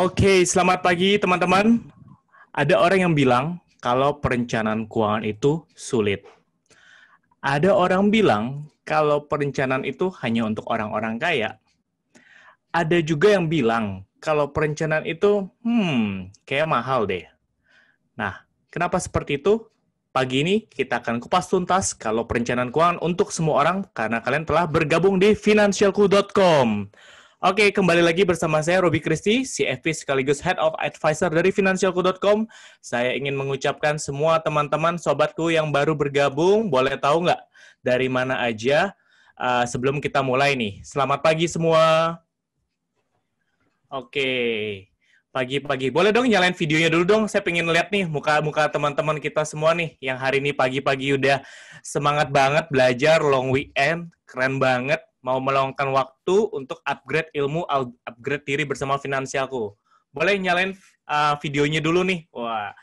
Oke, selamat pagi teman-teman. Ada orang yang bilang kalau perencanaan keuangan itu sulit. Ada orang bilang kalau perencanaan itu hanya untuk orang-orang kaya. Ada juga yang bilang kalau perencanaan itu, kayak mahal deh. Nah, kenapa seperti itu? Pagi ini kita akan kupas tuntas kalau perencanaan keuangan untuk semua orang karena kalian telah bergabung di financialku.com. Oke, kembali lagi bersama saya Robi Kristi, CFP sekaligus Head of Advisor dari financialku.com. Saya ingin mengucapkan semua teman-teman sobatku yang baru bergabung, boleh tahu nggak dari mana aja sebelum kita mulai nih. Selamat pagi semua. Oke, pagi-pagi. Boleh dong nyalain videonya dulu dong. Saya pengen lihat nih muka-muka teman-teman kita semua nih yang hari ini pagi-pagi udah semangat banget belajar long weekend. Keren banget. Mau meluangkan waktu untuk upgrade ilmu, upgrade diri bersama finansialku. Boleh nyalain videonya dulu nih. Wah,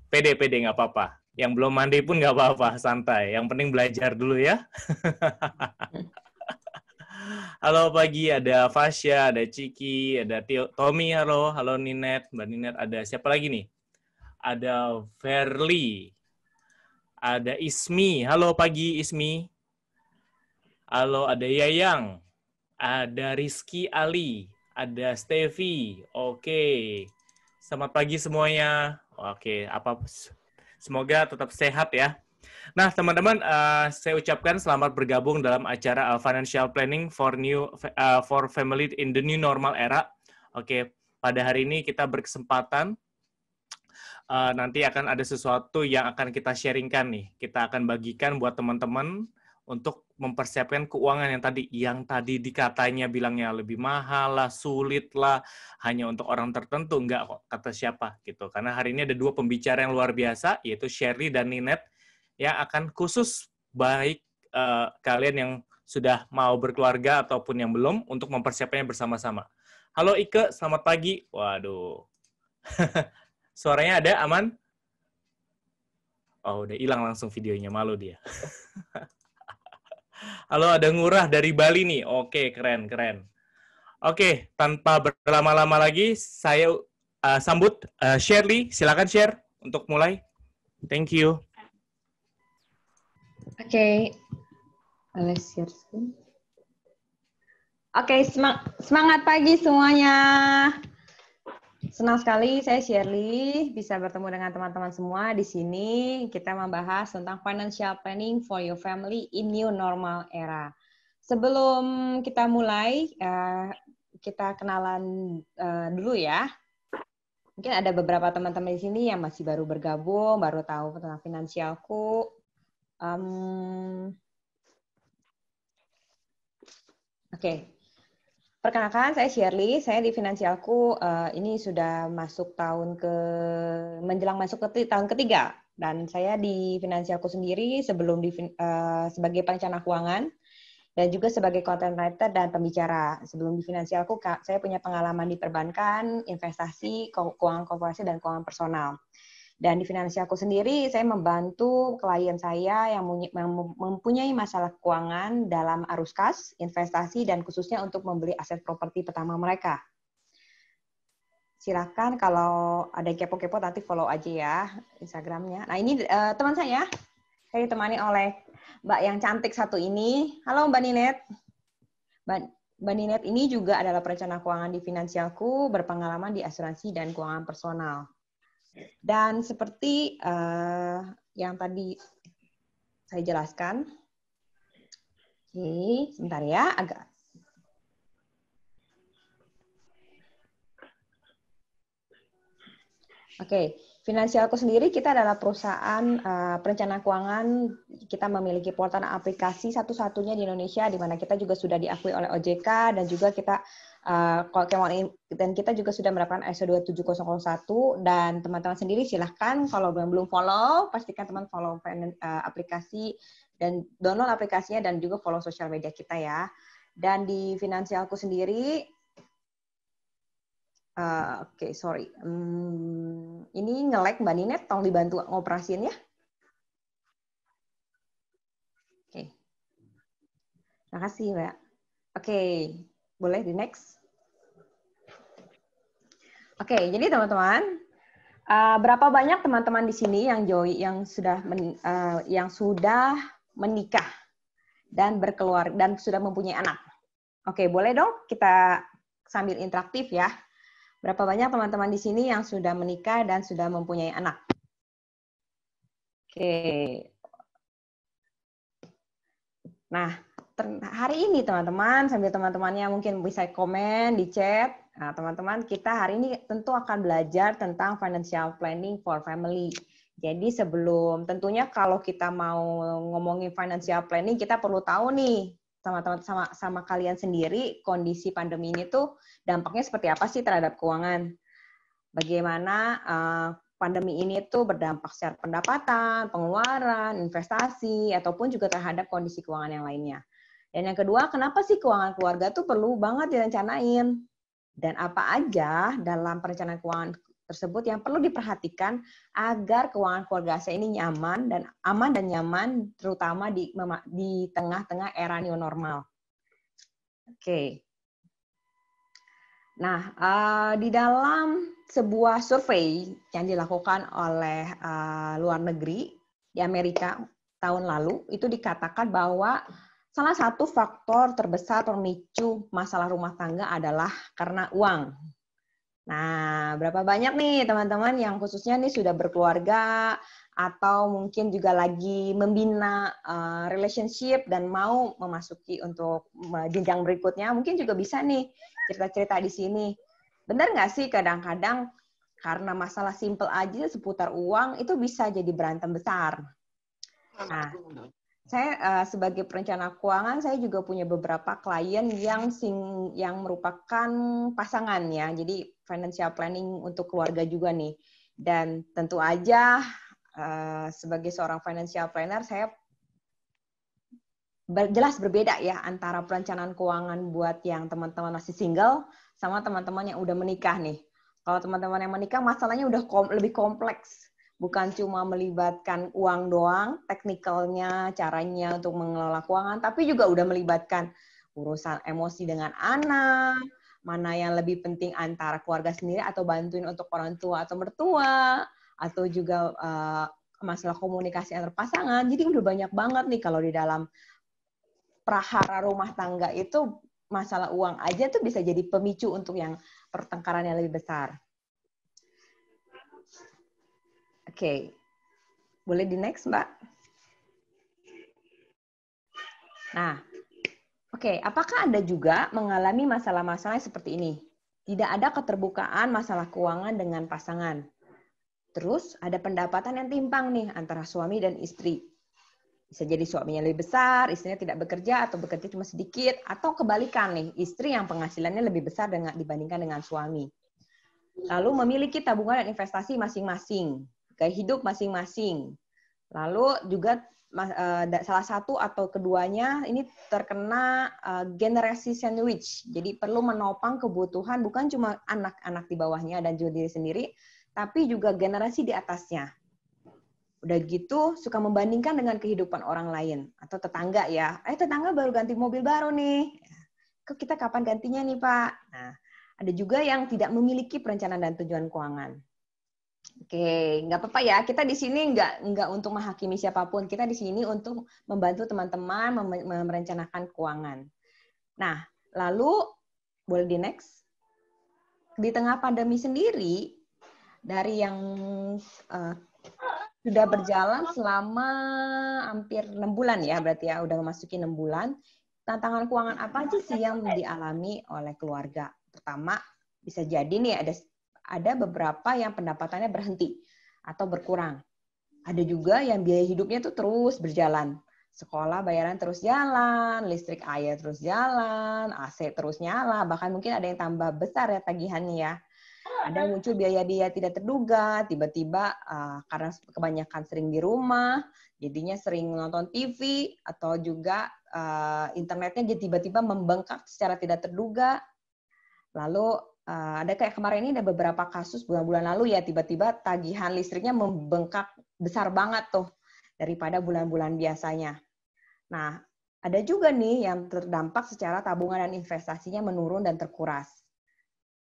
pede-pede nggak apa-apa. Yang belum mandi pun nggak apa-apa, santai. Yang penting belajar dulu ya. Halo pagi, ada Fasya, ada Ciki, ada Tommy, halo Ninet, Mbak Ninet, ada siapa lagi nih? Ada Verly, ada Ismi, halo pagi Ismi, halo ada Yayang, ada Rizky Ali, ada Stevi, oke. Selamat pagi semuanya, oke, semoga tetap sehat ya. Nah, teman-teman, saya ucapkan selamat bergabung dalam acara Financial Planning for Family in the New Normal Era. Oke, pada hari ini kita berkesempatan nanti akan ada sesuatu yang akan kita sharingkan nih. Kita akan bagikan buat teman-teman untuk mempersiapkan keuangan yang tadi dikatanya bilangnya lebih mahal lah, sulit lah, hanya untuk orang tertentu, enggak kok, kata siapa gitu. Karena hari ini ada dua pembicara yang luar biasa, yaitu Shirley dan Ninet, yang akan khusus baik kalian yang sudah mau berkeluarga ataupun yang belum untuk mempersiapkannya bersama-sama. Halo Ike, selamat pagi. Waduh. Suaranya ada, aman? Oh, udah hilang langsung videonya, malu dia. Halo, ada Ngurah dari Bali nih. Oke, keren. Oke, tanpa berlama-lama lagi, saya sambut Shirley. Silakan share untuk mulai. Thank you. Oke, share screen. Oke, semangat pagi semuanya. Senang sekali saya Shirley bisa bertemu dengan teman-teman semua di sini. Kita membahas tentang financial planning for your family in new normal era. Sebelum kita mulai, kita kenalan dulu ya. Mungkin ada beberapa teman-teman di sini yang masih baru bergabung, baru tahu tentang finansialku. Oke. Perkenalkan, saya Shirley. Saya di Finansialku ini sudah menjelang masuk ke tahun ketiga. Dan saya di Finansialku sendiri sebagai perencana keuangan dan juga sebagai content writer dan pembicara. Sebelum di Finansialku, saya punya pengalaman di perbankan, investasi, keuangan korporasi, dan keuangan personal. Dan di Finansialku sendiri, saya membantu klien saya yang mempunyai masalah keuangan dalam arus kas, investasi, dan khususnya untuk membeli aset properti pertama mereka. Silakan kalau ada kepo-kepo nanti follow aja ya Instagramnya. Nah ini teman saya ditemani oleh Mbak yang cantik satu ini. Halo Mbak Ninet. Mbak Ninet ini juga adalah perencana keuangan di Finansialku, berpengalaman di asuransi dan keuangan personal. Dan seperti yang tadi saya jelaskan, oke, sebentar ya, Oke, Finansialku sendiri kita adalah perusahaan perencana keuangan. Kita memiliki portal aplikasi satu-satunya di Indonesia, di mana kita juga sudah diakui oleh OJK dan juga kita juga sudah mendapatkan ISO 27001. Dan teman-teman sendiri silahkan kalau belum follow, pastikan teman follow aplikasi dan download aplikasinya dan juga follow sosial media kita ya. Dan di Finansialku sendiri Oke, sorry. Ini nge-lag Mbak Ninet, tolong dibantu ngoperasiin ya. Oke. Terima kasih, Mbak. Oke, boleh di next. Oke, jadi teman-teman, berapa banyak teman-teman di sini yang sudah menikah dan berkeluarga dan sudah mempunyai anak? Oke, boleh dong kita sambil interaktif ya. Berapa banyak teman-teman di sini yang sudah menikah dan sudah mempunyai anak? Oke. Nah, hari ini teman-teman, sambil teman-temannya mungkin bisa komen di chat. Nah, teman-teman, kita hari ini tentu akan belajar tentang financial planning for family. Jadi sebelum, tentunya kalau kita mau ngomongin financial planning, kita perlu tahu nih, teman-teman sama kalian sendiri, kondisi pandemi ini tuh dampaknya seperti apa sih terhadap keuangan? Bagaimana pandemi ini tuh berdampak secara pendapatan, pengeluaran, investasi, ataupun juga terhadap kondisi keuangan yang lainnya. Dan yang kedua, kenapa sih keuangan keluarga tuh perlu banget direncanain? Dan apa aja dalam perencanaan keuangan tersebut yang perlu diperhatikan agar keuangan keluarga saya ini nyaman dan aman dan nyaman, terutama di tengah-tengah era new normal. Oke. Nah, di dalam sebuah survei yang dilakukan oleh luar negeri di Amerika tahun lalu, itu dikatakan bahwa salah satu faktor terbesar pemicu masalah rumah tangga adalah karena uang. Nah, berapa banyak nih teman-teman yang khususnya nih sudah berkeluarga atau mungkin juga lagi membina relationship dan mau memasuki untuk jenjang berikutnya, mungkin juga bisa nih cerita-cerita di sini. Benar nggak sih kadang-kadang karena masalah simple aja seputar uang itu bisa jadi berantem besar. Nah, saya sebagai perencana keuangan, saya juga punya beberapa klien yang merupakan pasangan ya. Jadi financial planning untuk keluarga juga nih. Dan tentu aja sebagai seorang financial planner, saya jelas berbeda ya antara perencanaan keuangan buat yang teman-teman masih single sama teman-teman yang udah menikah nih. Kalau teman-teman yang menikah, masalahnya udah lebih kompleks. Bukan cuma melibatkan uang doang, teknikalnya, caranya untuk mengelola keuangan, tapi juga udah melibatkan urusan emosi dengan anak, mana yang lebih penting antara keluarga sendiri atau bantuin untuk orang tua atau mertua, atau juga masalah komunikasi antar pasangan. Jadi udah banyak banget nih kalau di dalam prahara rumah tangga itu masalah uang aja tuh bisa jadi pemicu untuk yang pertengkaran yang lebih besar. Oke. Boleh di next, Mbak? Nah, oke. Apakah Anda juga mengalami masalah-masalah seperti ini? Tidak ada keterbukaan masalah keuangan dengan pasangan. Terus ada pendapatan yang timpang nih antara suami dan istri. Bisa jadi suaminya lebih besar, istrinya tidak bekerja atau bekerja cuma sedikit, atau kebalikan nih, istri yang penghasilannya lebih besar dibandingkan dengan suami. Lalu memiliki tabungan dan investasi masing-masing, gaya hidup masing-masing. Lalu juga salah satu atau keduanya ini terkena generasi sandwich. Jadi perlu menopang kebutuhan bukan cuma anak-anak di bawahnya dan juga diri sendiri, tapi juga generasi di atasnya. Udah gitu suka membandingkan dengan kehidupan orang lain atau tetangga ya. Tetangga baru ganti mobil baru nih. Kita kapan gantinya nih, Pak? Nah, ada juga yang tidak memiliki perencanaan dan tujuan keuangan. Oke, nggak apa-apa ya. Kita di sini nggak untuk menghakimi siapapun. Kita di sini untuk membantu teman-teman merencanakan keuangan. Nah, lalu boleh di next. Di tengah pandemi sendiri, dari yang sudah berjalan selama hampir 6 bulan ya, berarti ya udah memasuki 6 bulan. Tantangan keuangan apa aja sih yang dialami oleh keluarga? Pertama, bisa jadi nih ada beberapa yang pendapatannya berhenti atau berkurang. Ada juga yang biaya hidupnya tuh terus berjalan. Sekolah bayaran terus jalan, listrik air terus jalan, AC terus nyala, bahkan mungkin ada yang tambah besar ya tagihannya ya. Ada yang muncul biaya-biaya tidak terduga, tiba-tiba karena kebanyakan sering di rumah, jadinya sering nonton TV, atau juga internetnya tiba-tiba membengkak secara tidak terduga. Lalu ada kayak kemarin ini ada beberapa kasus bulan-bulan lalu ya, tiba-tiba tagihan listriknya membengkak besar banget tuh daripada bulan-bulan biasanya. Nah, ada juga nih yang terdampak secara tabungan dan investasinya menurun dan terkuras.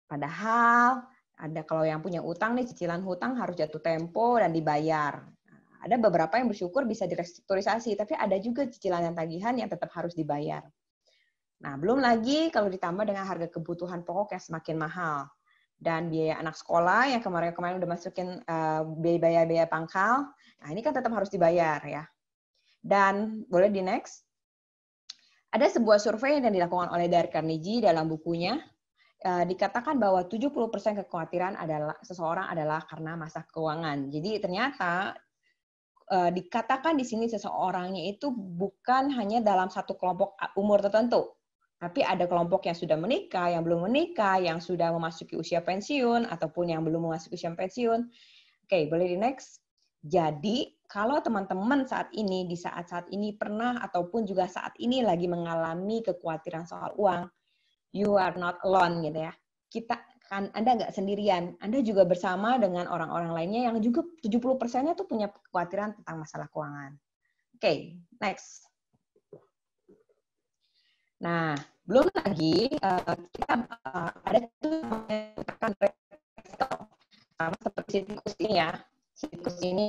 Padahal Ada kalau yang punya utang nih, cicilan hutang harus jatuh tempo dan dibayar. Ada beberapa yang bersyukur bisa direstrukturisasi, tapi ada juga cicilan dan tagihan yang tetap harus dibayar. Nah, belum lagi kalau ditambah dengan harga kebutuhan pokok yang semakin mahal. Dan biaya anak sekolah yang kemarin-kemarin udah masukin biaya pangkal, nah ini kan tetap harus dibayar ya. Dan boleh di next. Ada sebuah survei yang dilakukan oleh Dale Carnegie dalam bukunya, dikatakan bahwa 70% kekhawatiran seseorang adalah karena masalah keuangan. Jadi ternyata dikatakan di sini seseorangnya itu bukan hanya dalam satu kelompok umur tertentu, tapi ada kelompok yang sudah menikah, yang belum menikah, yang sudah memasuki usia pensiun, ataupun yang belum memasuki usia pensiun. Oke, boleh di next. Jadi, kalau teman-teman di saat-saat ini pernah ataupun juga saat ini lagi mengalami kekhawatiran soal uang, you are not alone gitu ya. Anda nggak sendirian. Anda juga bersama dengan orang-orang lainnya yang juga 70%-nya tuh punya kekhawatiran tentang masalah keuangan. Oke, next. Nah, belum lagi kita ada tuh sama seperti tikus ini ya. Tikus ini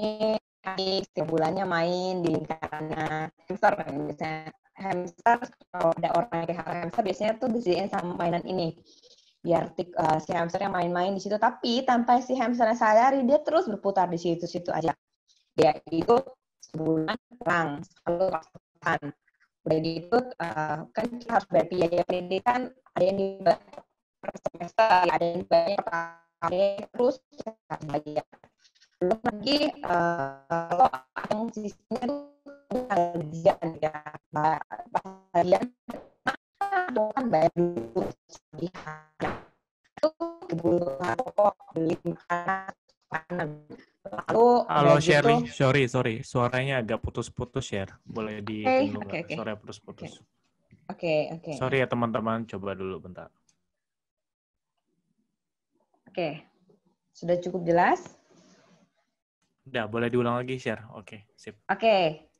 setiap bulannya main di lingkarannya hamster misalnya. Hamster, kalau ada orang yang hamster biasanya tuh disediain sama mainan ini biar si hamsternya main-main di situ, tapi tanpa si hamsternya sadari dia terus berputar di situ-situ aja. Dia itu sebulan pulang, selalu pas-pasan. Udah gitu kan kita harus bayar biaya pendidikan, ada yang dibayar per semester, ada yang dibayar per tahun, terus harus bayar. Belum lagi kalau yang sistemnya itu gajian ya, bagian bukan bayar dulu itu kebutuhan pokok, beli makanan. Lalu Halo gitu. Shirley, sorry, suaranya agak putus-putus Share. Boleh di dulu nggak? Oke. Suaranya putus-putus. Oke. Sorry ya teman-teman, coba dulu bentar. Oke, sudah cukup jelas? Udah, boleh diulang lagi Share. Oke, sip. Oke,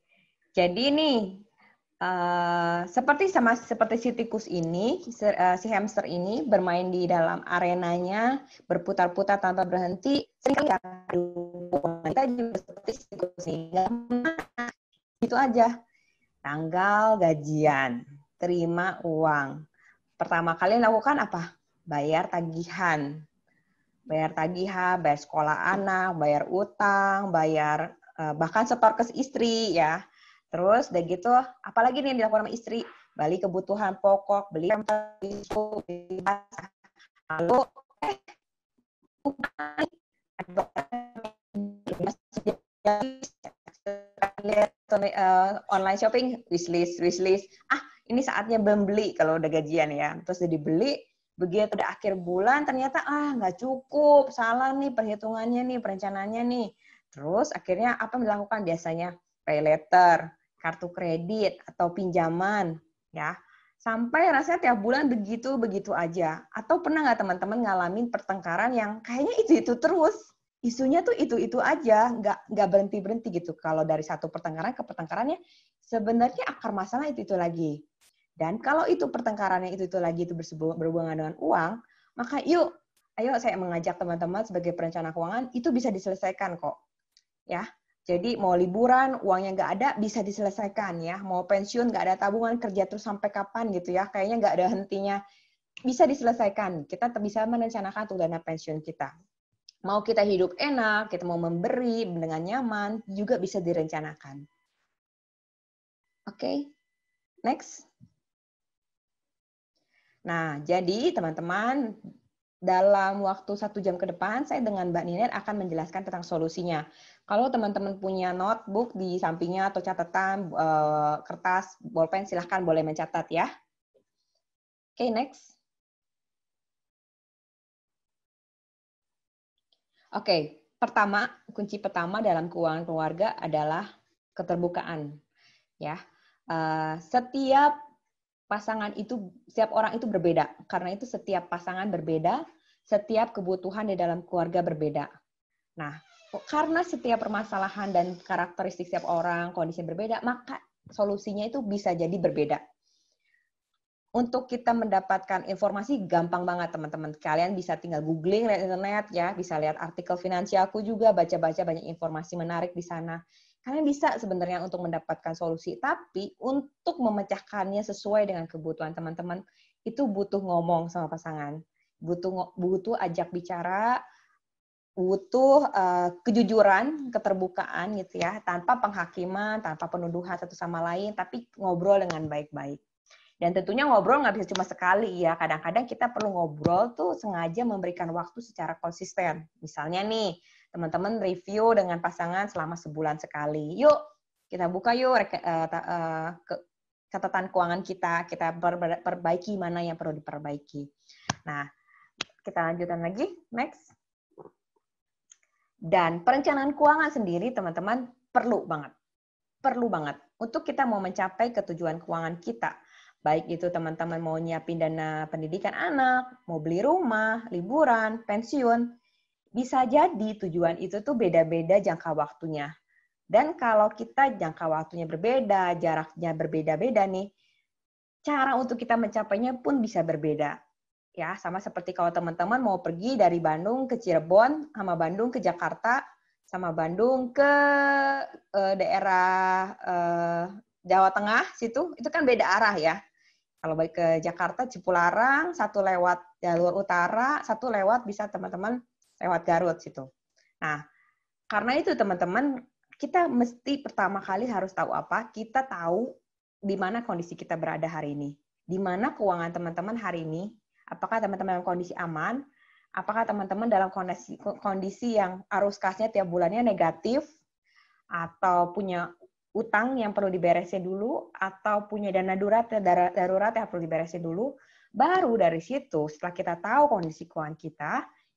jadi nih seperti si tikus ini, si hamster ini bermain di dalam arenanya, berputar-putar tanpa berhenti. Seringkali kita juga seperti si tikus ini, itu aja. Tanggal gajian, terima uang. Pertama kali lakukan apa? Bayar tagihan, bayar sekolah anak, bayar utang, bayar bahkan setor ke istri ya. Terus udah gitu, apalagi nih yang dilakukan sama istri? Beli kebutuhan pokok, beli tisu, beli basah. Lalu online shopping, wishlist. Ini saatnya membeli kalau udah gajian ya. Terus udah dibeli, begitu udah akhir bulan ternyata nggak cukup, salah nih perhitungannya nih, perencanaannya nih. Terus akhirnya apa yang dilakukan biasanya? Pay letter, kartu kredit atau pinjaman ya. Sampai rasanya tiap bulan begitu aja. Atau pernah nggak teman-teman ngalamin pertengkaran yang kayaknya itu terus? Isunya tuh itu aja, nggak berhenti gitu. Kalau dari satu pertengkaran ke pertengkarannya, sebenarnya akar masalah itu lagi. Dan kalau itu pertengkarannya itu lagi itu berhubungan dengan uang, maka ayo saya mengajak teman-teman sebagai perencana keuangan itu bisa diselesaikan kok, ya. Jadi mau liburan uangnya nggak ada bisa diselesaikan ya. Mau pensiun nggak ada tabungan kerja terus sampai kapan gitu ya? Kayaknya nggak ada hentinya. Bisa diselesaikan. Kita bisa merencanakan tuh dana pensiun kita. Mau kita hidup enak, kita mau memberi dengan nyaman juga bisa direncanakan. Oke, next. Nah, jadi teman-teman, dalam waktu 1 jam ke depan, saya dengan Mbak Ninet akan menjelaskan tentang solusinya. Kalau teman-teman punya notebook di sampingnya atau catatan, kertas, bolpen, silahkan boleh mencatat ya. Oke, next. Oke, kunci pertama dalam keuangan keluarga adalah keterbukaan. Ya, setiap orang itu berbeda. Karena itu setiap pasangan berbeda, setiap kebutuhan di dalam keluarga berbeda. Nah, karena setiap permasalahan dan karakteristik setiap orang, kondisi berbeda, maka solusinya itu bisa jadi berbeda. untuk kita mendapatkan informasi gampang banget teman-teman. Kalian bisa tinggal googling di internet ya, bisa lihat artikel finansialku juga, baca-baca banyak informasi menarik di sana. Kalian bisa sebenarnya untuk mendapatkan solusi, tapi untuk memecahkannya sesuai dengan kebutuhan teman-teman itu butuh ngomong sama pasangan, butuh ajak bicara, butuh kejujuran, keterbukaan gitu ya, tanpa penghakiman, tanpa penuduhan satu sama lain, tapi ngobrol dengan baik-baik. Dan tentunya ngobrol nggak bisa cuma sekali ya. Kadang-kadang kita perlu ngobrol tuh sengaja memberikan waktu secara konsisten. Misalnya nih, teman-teman review dengan pasangan selama sebulan sekali. Yuk, kita buka yuk catatan keuangan kita perbaiki mana yang perlu diperbaiki. Nah, kita lanjutkan lagi. Next. Dan perencanaan keuangan sendiri, teman-teman, perlu banget. Perlu banget. Untuk kita mau mencapai ketujuan keuangan kita. Baik itu teman-teman mau nyiapin dana pendidikan anak, mau beli rumah, liburan, pensiun, bisa jadi tujuan itu tuh beda-beda jangka waktunya. Dan kalau kita jangka waktunya berbeda, jaraknya berbeda-beda nih, cara untuk kita mencapainya pun bisa berbeda. Ya, sama seperti kalau teman-teman mau pergi dari Bandung ke Cirebon, sama Bandung ke Jakarta, sama Bandung ke daerah Jawa Tengah situ, itu kan beda arah ya. Kalau balik ke Jakarta, Cipularang, satu lewat jalur utara, satu lewat bisa teman-teman lewat Garut situ. Nah, karena itu teman-teman, kita mesti pertama kali harus tahu apa? Kita tahu di mana kondisi kita berada hari ini. Di mana keuangan teman-teman hari ini? Apakah teman-teman dalam kondisi aman? Apakah teman-teman dalam kondisi yang arus kasnya tiap bulannya negatif? Atau punya utang yang perlu diberesin dulu, atau punya dana darurat yang perlu diberesin dulu, baru dari situ, setelah kita tahu kondisi keuangan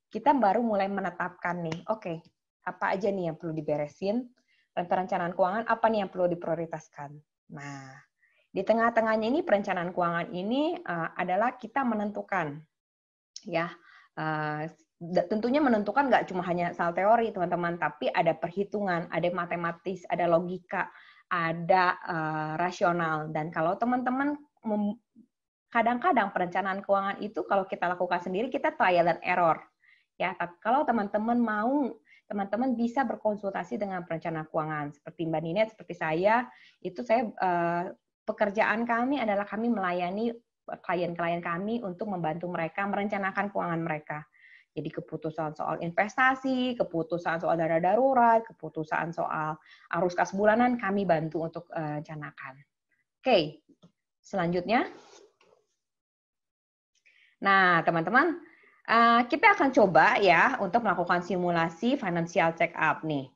kita baru mulai menetapkan nih, oke, apa aja nih yang perlu diberesin, dan perencanaan keuangan apa nih yang perlu diprioritaskan. Nah, di tengah-tengahnya ini perencanaan keuangan ini adalah kita menentukan, ya, tentunya menentukan nggak cuma hanya soal teori teman-teman, tapi ada perhitungan, ada matematis, ada logika, ada rasional. Dan kalau teman-teman kadang-kadang perencanaan keuangan itu kalau kita lakukan sendiri kita trial and error. Ya, tapi kalau teman-teman mau, teman-teman bisa berkonsultasi dengan perencana keuangan seperti Mbak Ninet, seperti saya. Itu saya pekerjaan kami adalah kami melayani klien-klien kami untuk membantu mereka merencanakan keuangan mereka. Jadi keputusan soal investasi, keputusan soal dana darurat, keputusan soal arus kas bulanan, kami bantu untuk rencanakan. Oke, selanjutnya. Nah, teman-teman, kita akan coba ya untuk melakukan simulasi financial check up nih.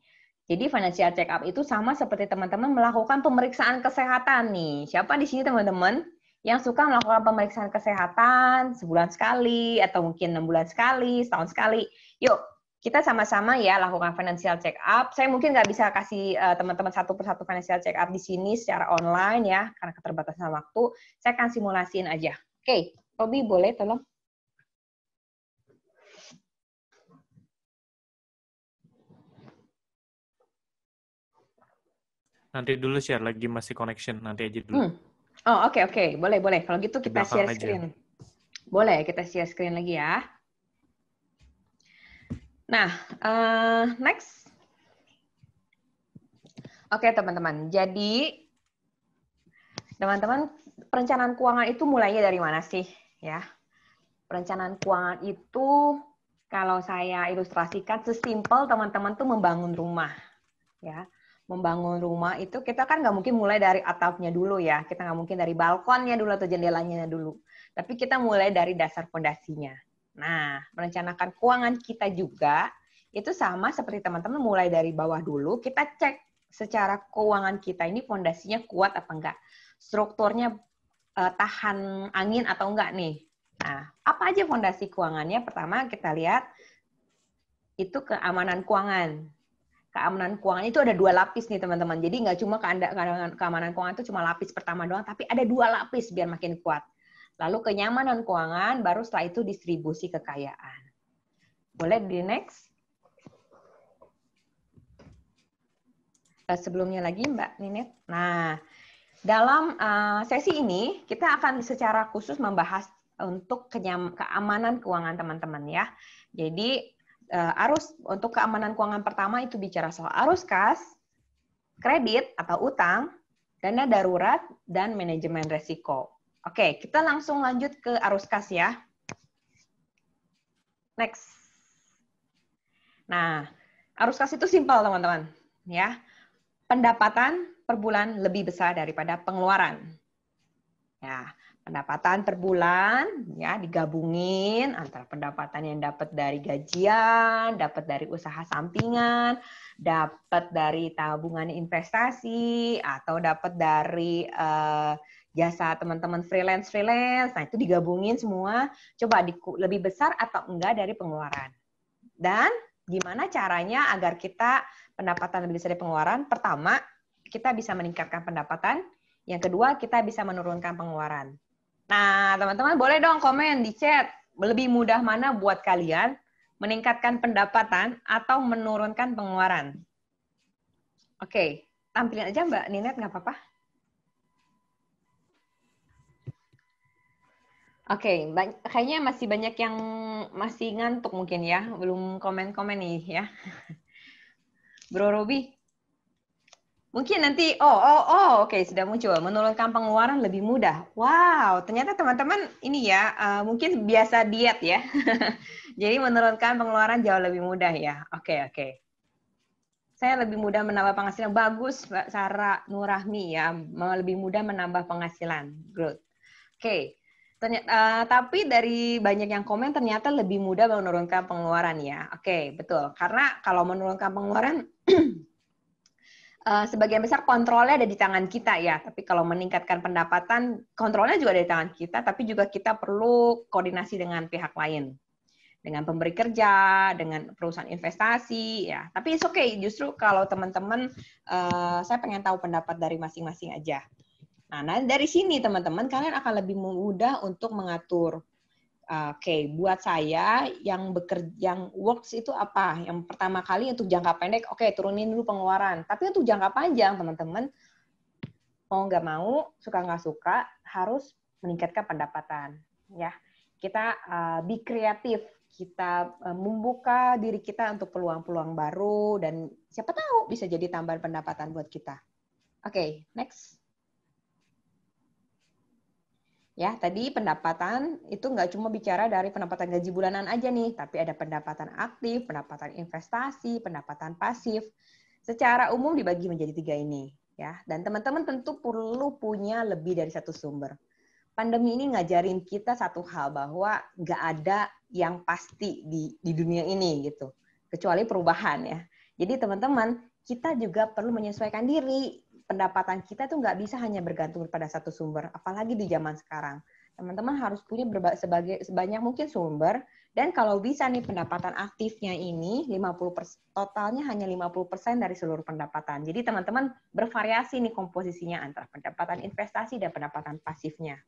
Jadi financial check up itu sama seperti teman-teman melakukan pemeriksaan kesehatan nih. Siapa di sini teman-teman yang suka melakukan pemeriksaan kesehatan sebulan sekali, atau mungkin 6 bulan sekali, setahun sekali. Yuk, kita sama-sama ya lakukan financial check up. Saya mungkin nggak bisa kasih teman-teman satu persatu financial check up di sini secara online ya, karena keterbatasan waktu. Saya akan simulasiin aja. Oke, Robi boleh tolong? Nanti dulu share, lagi masih connection, nanti aja dulu. Oh, oke. Boleh. Kalau gitu kita share screen. Aja. Boleh, kita share screen lagi ya. Nah, next. Oke, teman-teman. Jadi, teman-teman, perencanaan keuangan itu mulainya dari mana sih? Ya, perencanaan keuangan itu, kalau saya ilustrasikan, sesimpel teman-teman tuh membangun rumah. Ya, membangun rumah itu kita kan nggak mungkin mulai dari atapnya dulu ya. Kita nggak mungkin dari balkonnya dulu atau jendelanya dulu. Tapi kita mulai dari dasar fondasinya. Nah, merencanakan keuangan kita juga itu sama seperti teman-teman mulai dari bawah dulu. Kita cek secara keuangan kita ini fondasinya kuat apa enggak. Strukturnya tahan angin atau enggak nih. Nah, apa aja fondasi keuangannya? Pertama kita lihat itu keamanan keuangan. Keamanan keuangan itu ada 2 lapis nih teman-teman. Jadi nggak cuma keamanan keuangan itu cuma lapis pertama doang, tapi ada 2 lapis biar makin kuat. Lalu kenyamanan keuangan, baru setelah itu distribusi kekayaan. Boleh di next? Sebelumnya lagi Mbak Ninet. Nah, Dalam sesi ini, kita akan secara khusus membahas untuk keamanan keuangan teman-teman ya. Jadi, untuk keamanan keuangan pertama itu bicara soal arus kas, kredit atau utang, dana darurat, dan manajemen resiko. Oke, kita langsung lanjut ke arus kas ya. Next. Nah, arus kas itu simpel teman-teman, ya. Pendapatan per bulan lebih besar daripada pengeluaran. Ya, pendapatan per bulan ya digabungin antara pendapatan yang dapat dari gajian, dapat dari usaha sampingan, dapat dari tabungan investasi, atau dapat dari jasa teman-teman freelance. Nah, itu digabungin semua, coba lebih besar atau enggak dari pengeluaran. Dan gimana caranya agar kita pendapatan lebih besar dari pengeluaran? Pertama, kita bisa meningkatkan pendapatan. Yang kedua, kita bisa menurunkan pengeluaran. Nah, teman-teman boleh dong komen di chat. Lebih mudah mana buat kalian meningkatkan pendapatan atau menurunkan pengeluaran? Oke, tampilin aja Mbak Ninet, nggak apa-apa. Oke, kayaknya masih banyak yang masih ngantuk mungkin ya. Belum komen-komen nih ya. Bro Robi. Mungkin nanti, oke, sudah muncul. Menurunkan pengeluaran lebih mudah. Wow, ternyata teman-teman ini ya, mungkin biasa diet ya. Jadi menurunkan pengeluaran jauh lebih mudah ya. Oke. Saya lebih mudah menambah penghasilan. Bagus, Mbak Sarah Nurahmi ya. Lebih mudah menambah penghasilan. Good. Oke. Tapi dari banyak yang komen ternyata lebih mudah menurunkan pengeluaran ya. Oke, betul. Karena kalau menurunkan pengeluaran sebagian besar kontrolnya ada di tangan kita ya, tapi kalau meningkatkan pendapatan, kontrolnya juga ada di tangan kita, tapi juga kita perlu koordinasi dengan pihak lain, dengan pemberi kerja, dengan perusahaan investasi, ya. Tapi it's okay, justru kalau teman-teman, saya pengen tahu pendapat dari masing-masing aja. Nah, dari sini teman-teman, kalian akan lebih mudah untuk mengatur. Oke, buat saya yang works itu apa? Yang pertama kali untuk jangka pendek, oke, turunin dulu pengeluaran. Tapi untuk jangka panjang, teman-teman, mau nggak mau, suka nggak suka, harus meningkatkan pendapatan. Ya, kita be kreatif, kita membuka diri kita untuk peluang-peluang baru, dan siapa tahu bisa jadi tambahan pendapatan buat kita. Oke, next. Ya, tadi pendapatan itu nggak cuma bicara dari pendapatan gaji bulanan aja nih, tapi ada pendapatan aktif, pendapatan investasi, pendapatan pasif. Secara umum dibagi menjadi 3 ini. Ya, dan teman-teman tentu perlu punya lebih dari satu sumber. Pandemi ini ngajarin kita satu hal, bahwa nggak ada yang pasti di dunia ini gitu, kecuali perubahan ya. Jadi teman-teman, kita juga perlu menyesuaikan diri. Pendapatan kita tuh nggak bisa hanya bergantung pada satu sumber, apalagi di zaman sekarang. Teman-teman harus punya sebanyak mungkin sumber, dan kalau bisa nih pendapatan aktifnya ini 50%, totalnya hanya 50% dari seluruh pendapatan. Jadi teman-teman bervariasi nih komposisinya antara pendapatan investasi dan pendapatan pasifnya.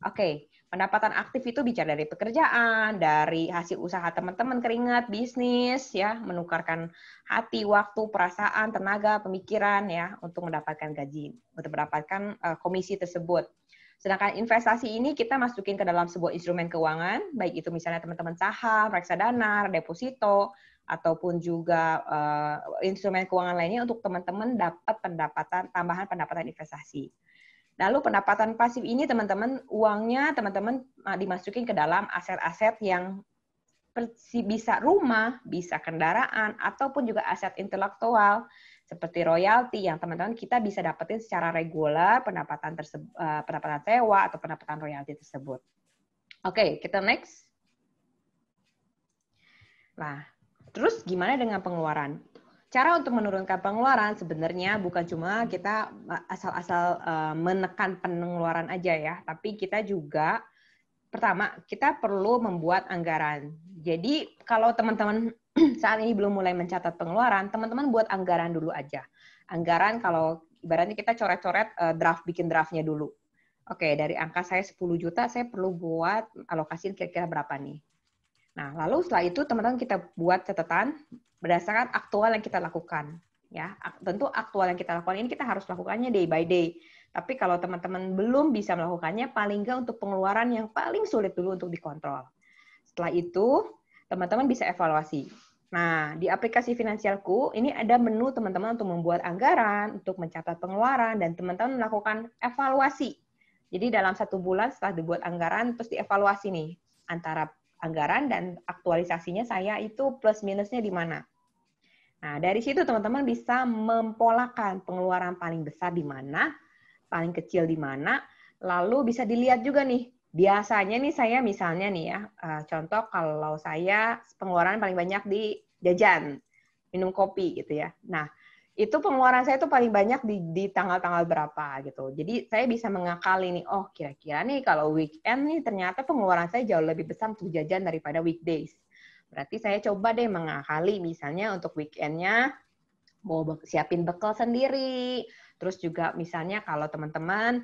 Oke, pendapatan aktif itu bicara dari pekerjaan, dari hasil usaha teman-teman, keringat, bisnis, ya, menukarkan hati, waktu, perasaan, tenaga, pemikiran, ya, untuk mendapatkan gaji, untuk mendapatkan komisi tersebut. Sedangkan investasi ini kita masukin ke dalam sebuah instrumen keuangan, baik itu misalnya teman-teman saham, reksadana, deposito, ataupun juga instrumen keuangan lainnya untuk teman-teman dapat tambahan pendapatan investasi. Lalu pendapatan pasif ini teman-teman, uangnya teman-teman dimasukin ke dalam aset-aset yang bisa rumah, bisa kendaraan, ataupun juga aset intelektual seperti royalti yang teman-teman kita bisa dapetin secara reguler pendapatan sewa atau pendapatan royalti tersebut. Oke, kita next. Nah, terus gimana dengan pengeluaran? Cara untuk menurunkan pengeluaran sebenarnya bukan cuma kita asal-asal menekan pengeluaran aja ya, tapi kita juga pertama kita perlu membuat anggaran. Jadi kalau teman-teman saat ini belum mulai mencatat pengeluaran, teman-teman buat anggaran dulu aja. Anggaran kalau ibaratnya kita coret-coret bikin draftnya dulu. Oke, dari angka saya 10 juta, saya perlu buat alokasi kira-kira berapa nih. Nah, lalu setelah itu teman-teman kita buat catatan berdasarkan aktual yang kita lakukan. Ya, tentu aktual yang kita lakukan ini kita harus lakukannya day by day. Tapi kalau teman-teman belum bisa melakukannya, paling nggak untuk pengeluaran yang paling sulit dulu untuk dikontrol. Setelah itu, teman-teman bisa evaluasi. Nah, di aplikasi Finansialku, ini ada menu teman-teman untuk membuat anggaran, untuk mencatat pengeluaran, dan teman-teman melakukan evaluasi. Jadi dalam 1 bulan setelah dibuat anggaran, terus dievaluasi nih, antara anggaran dan aktualisasinya saya itu plus minusnya di mana. Nah, dari situ teman-teman bisa mempolakan pengeluaran paling besar di mana, paling kecil di mana, lalu bisa dilihat juga nih, biasanya nih saya misalnya nih ya, contoh kalau saya pengeluaran paling banyak di jajan, minum kopi gitu ya. Nah, itu pengeluaran saya tuh paling banyak di tanggal-tanggal berapa gitu. Jadi saya bisa mengakali nih, oh kira-kira nih kalau weekend nih ternyata pengeluaran saya jauh lebih besar untuk jajan daripada weekdays. Berarti saya coba deh mengakali misalnya untuk weekend-nya mau siapin bekal sendiri. Terus juga misalnya kalau teman-teman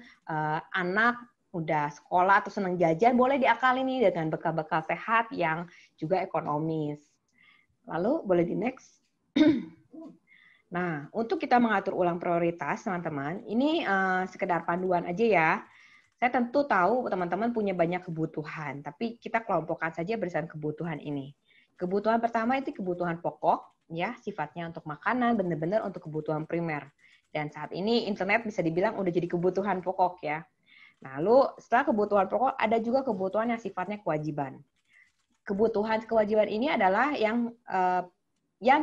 anak udah sekolah atau senang jajan, boleh diakali nih dengan bekal-bekal sehat yang juga ekonomis. Lalu boleh di next. Nah, untuk kita mengatur ulang prioritas, teman-teman, ini sekedar panduan aja ya. Saya tentu tahu teman-teman punya banyak kebutuhan, tapi kita kelompokkan saja berdasarkan kebutuhan ini. Kebutuhan pertama itu kebutuhan pokok, ya sifatnya untuk makanan, benar-benar untuk kebutuhan primer. Dan saat ini internet bisa dibilang udah jadi kebutuhan pokok ya. Nah, lalu setelah kebutuhan pokok ada juga kebutuhan yang sifatnya kewajiban. Kebutuhan kewajiban ini adalah yang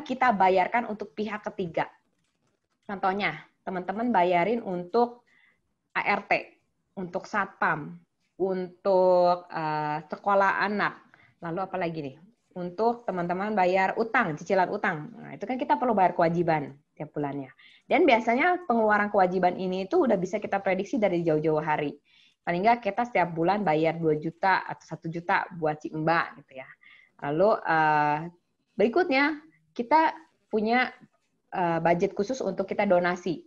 kita bayarkan untuk pihak ketiga. Contohnya, teman-teman bayarin untuk ART, untuk satpam, untuk sekolah anak, lalu apa lagi nih? Untuk teman-teman bayar utang, cicilan utang. Nah, itu kan kita perlu bayar kewajiban tiap bulannya. Dan biasanya pengeluaran kewajiban ini itu udah bisa kita prediksi dari jauh-jauh hari. Paling nggak kita setiap bulan bayar 2 juta atau 1 juta buat si mbak gitu ya. Lalu berikutnya kita punya budget khusus untuk kita donasi.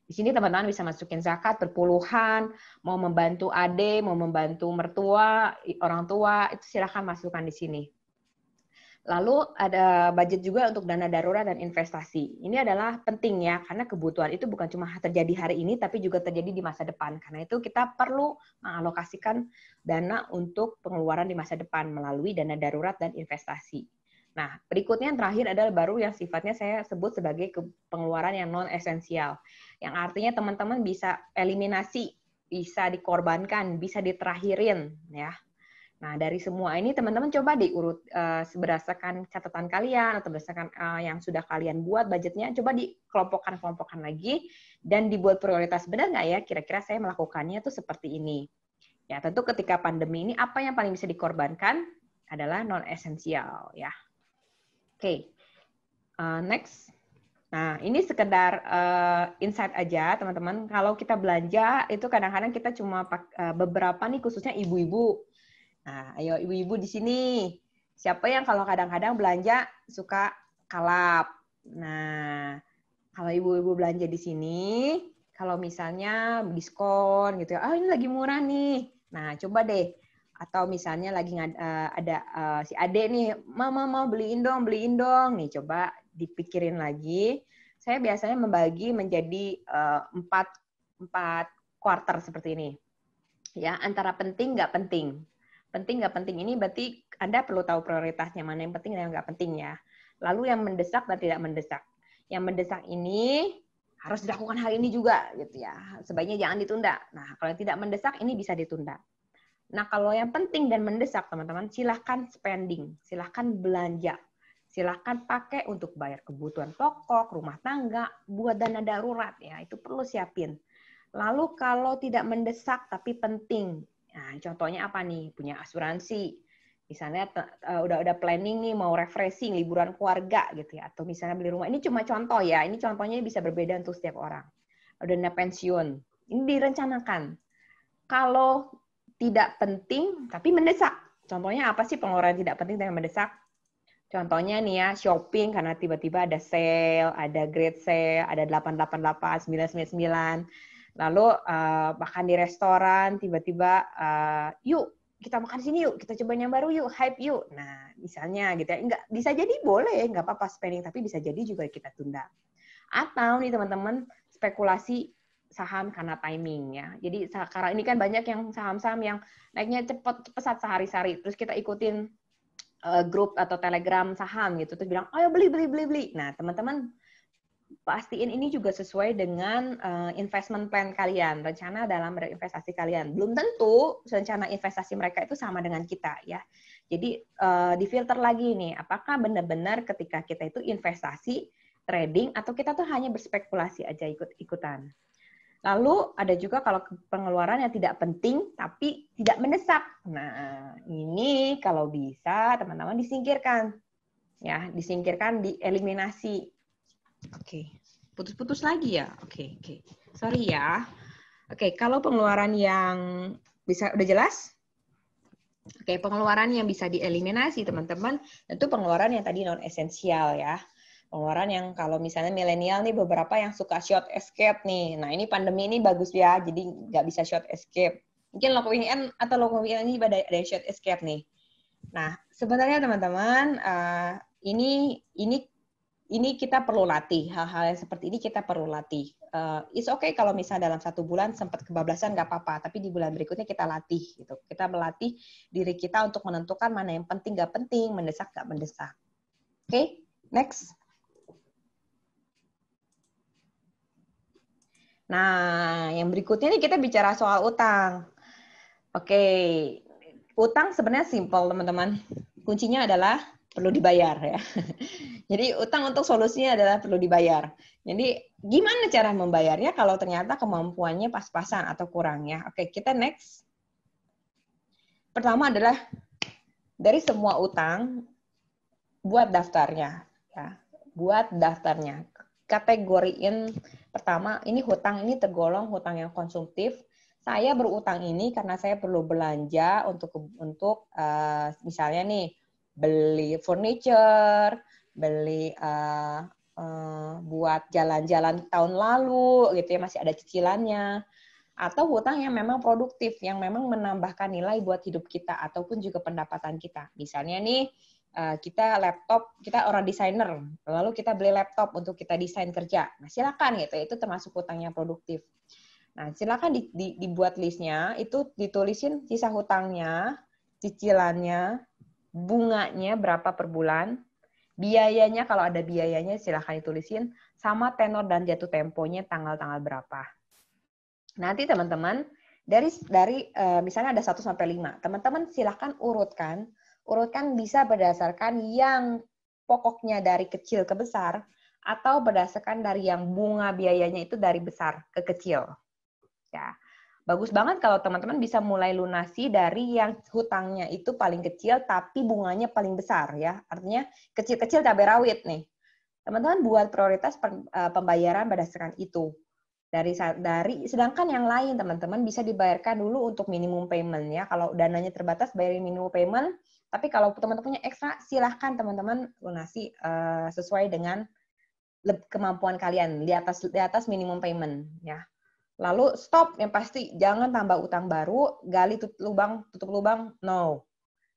Di sini teman-teman bisa masukin zakat berpuluhan, mau membantu adik, mau membantu mertua, orang tua, itu silakan masukkan di sini. Lalu ada budget juga untuk dana darurat dan investasi. Ini adalah penting ya, karena kebutuhan itu bukan cuma terjadi hari ini, tapi juga terjadi di masa depan. Karena itu kita perlu mengalokasikan dana untuk pengeluaran di masa depan melalui dana darurat dan investasi. Nah, berikutnya yang terakhir adalah baru yang sifatnya saya sebut sebagai pengeluaran yang non-esensial. Yang artinya teman-teman bisa eliminasi, bisa dikorbankan, bisa diterakhirin. Ya. Nah, dari semua ini teman-teman coba diurut berdasarkan catatan kalian atau berdasarkan yang sudah kalian buat budgetnya, coba dikelompokkan lagi dan dibuat prioritas. Benar nggak ya, kira-kira saya melakukannya tuh seperti ini. Ya, tentu ketika pandemi ini apa yang paling bisa dikorbankan adalah non-esensial. Ya. Oke, next. Nah, ini sekedar insight aja, teman-teman. Kalau kita belanja, itu kadang-kadang kita cuma beberapa nih, khususnya ibu-ibu. Nah, ayo ibu-ibu di sini. Siapa yang kalau kadang-kadang belanja suka kalap? Nah, kalau ibu-ibu belanja di sini, kalau misalnya diskon gitu ya, ini lagi murah nih. Nah, coba deh. Atau misalnya lagi ada si Ade nih, mama mau beliin dong. Nih, coba dipikirin lagi. Saya biasanya membagi menjadi 4 quarter seperti ini. Ya, antara penting nggak penting. Penting nggak penting ini berarti Anda perlu tahu prioritasnya, mana yang penting dan yang nggak penting ya. Lalu yang mendesak dan tidak mendesak. Yang mendesak ini harus dilakukan hari ini juga gitu ya. Sebaiknya jangan ditunda. Nah, kalau yang tidak mendesak ini bisa ditunda. Nah, kalau yang penting dan mendesak, teman-teman, silahkan spending, silahkan belanja. Silahkan pakai untuk bayar kebutuhan pokok, rumah tangga, buat dana darurat ya, itu perlu siapin. Lalu kalau tidak mendesak tapi penting, nah, contohnya apa nih? Punya asuransi, misalnya udah planning nih mau refreshing, liburan keluarga gitu ya, atau misalnya beli rumah. Ini cuma contoh ya, ini contohnya bisa berbeda untuk setiap orang. Dana pensiun, ini direncanakan. Kalau tidak penting tapi mendesak, contohnya apa sih pengeluaran tidak penting dan mendesak? Contohnya nih ya, shopping karena tiba-tiba ada sale, ada great sale, ada 888, 999. Lalu makan di restoran, tiba-tiba yuk kita makan sini yuk, kita cobain yang baru yuk, hype yuk. Nah, misalnya gitu ya, bisa jadi boleh, nggak apa-apa spending, tapi bisa jadi juga kita tunda. Atau nih teman-teman, spekulasi saham karena timing ya. Jadi sekarang ini kan banyak yang saham-saham yang naiknya cepat pesat sehari-hari, terus kita ikutin grup atau telegram saham gitu, terus bilang, ayo beli, beli, beli, beli. Nah, teman-teman pastiin ini juga sesuai dengan investment plan kalian, rencana dalam berinvestasi kalian. Belum tentu rencana investasi mereka itu sama dengan kita ya. Jadi difilter lagi nih, apakah benar-benar ketika kita itu investasi, trading, atau kita tuh hanya berspekulasi aja ikut-ikutan. Lalu ada juga kalau pengeluaran yang tidak penting tapi tidak mendesak. Nah, ini kalau bisa teman-teman disingkirkan. Ya, disingkirkan, dieliminasi. Oke, putus-putus lagi ya. Oke. Sorry ya. Oke, kalau pengeluaran yang bisa udah jelas? Oke, pengeluaran yang bisa dieliminasi teman-teman, tentu pengeluaran yang tadi non esensial ya. Pengeluaran yang kalau misalnya milenial nih beberapa yang suka short escape nih. Nah, ini pandemi ini bagus ya, jadi nggak bisa short escape. Mungkin long weekend atau long weekend ini ada short escape nih. Nah, sebenarnya teman-teman, ini kita perlu latih. Hal-hal yang seperti ini kita perlu latih. It's okay kalau misalnya dalam 1 bulan sempat kebablasan, nggak apa-apa. Tapi di bulan berikutnya kita latih. Gitu. Kita melatih diri kita untuk menentukan mana yang penting, nggak penting, mendesak, nggak mendesak. Oke, next. Nah, yang berikutnya nih kita bicara soal utang. Oke, utang sebenarnya simple, teman-teman. Kuncinya adalah perlu dibayar ya. Jadi utang untuk solusinya adalah perlu dibayar. Jadi gimana cara membayarnya kalau ternyata kemampuannya pas-pasan atau kurang ya. Oke, kita next. Pertama adalah dari semua utang buat daftarnya ya. Buat daftarnya. Kategoriin pertama, ini hutang ini tergolong hutang yang konsumtif. Saya berutang ini karena saya perlu belanja untuk misalnya nih beli furniture, beli buat jalan-jalan tahun lalu gitu ya, masih ada cicilannya, atau hutang yang memang produktif, yang memang menambahkan nilai buat hidup kita ataupun juga pendapatan kita. Misalnya nih kita orang desainer, lalu kita beli laptop untuk kita desain kerja. Nah, silakan gitu, itu termasuk hutang yang produktif. Nah, silakan dibuat listnya, itu ditulisin sisa hutangnya, cicilannya, bunganya berapa per bulan, biayanya kalau ada biayanya silakan ditulisin, sama tenor dan jatuh temponya tanggal-tanggal berapa. Nanti teman-teman dari misalnya ada 1 sampai 5, teman-teman silakan urutkan bisa berdasarkan yang pokoknya dari kecil ke besar atau berdasarkan dari yang bunga biayanya itu dari besar ke kecil. Ya. Bagus banget kalau teman-teman bisa mulai lunasi dari yang hutangnya itu paling kecil tapi bunganya paling besar ya. Artinya kecil-kecil cabai rawit nih. Teman-teman buat prioritas pembayaran berdasarkan itu. Sedangkan yang lain teman-teman bisa dibayarkan dulu untuk minimum payment ya. Kalau dananya terbatas bayarin minimum payment, tapi kalau teman-teman punya ekstra silahkan teman-teman lunasi sesuai dengan kemampuan kalian di atas minimum payment ya. Lalu stop, yang pasti jangan tambah utang baru, gali tutup lubang, no.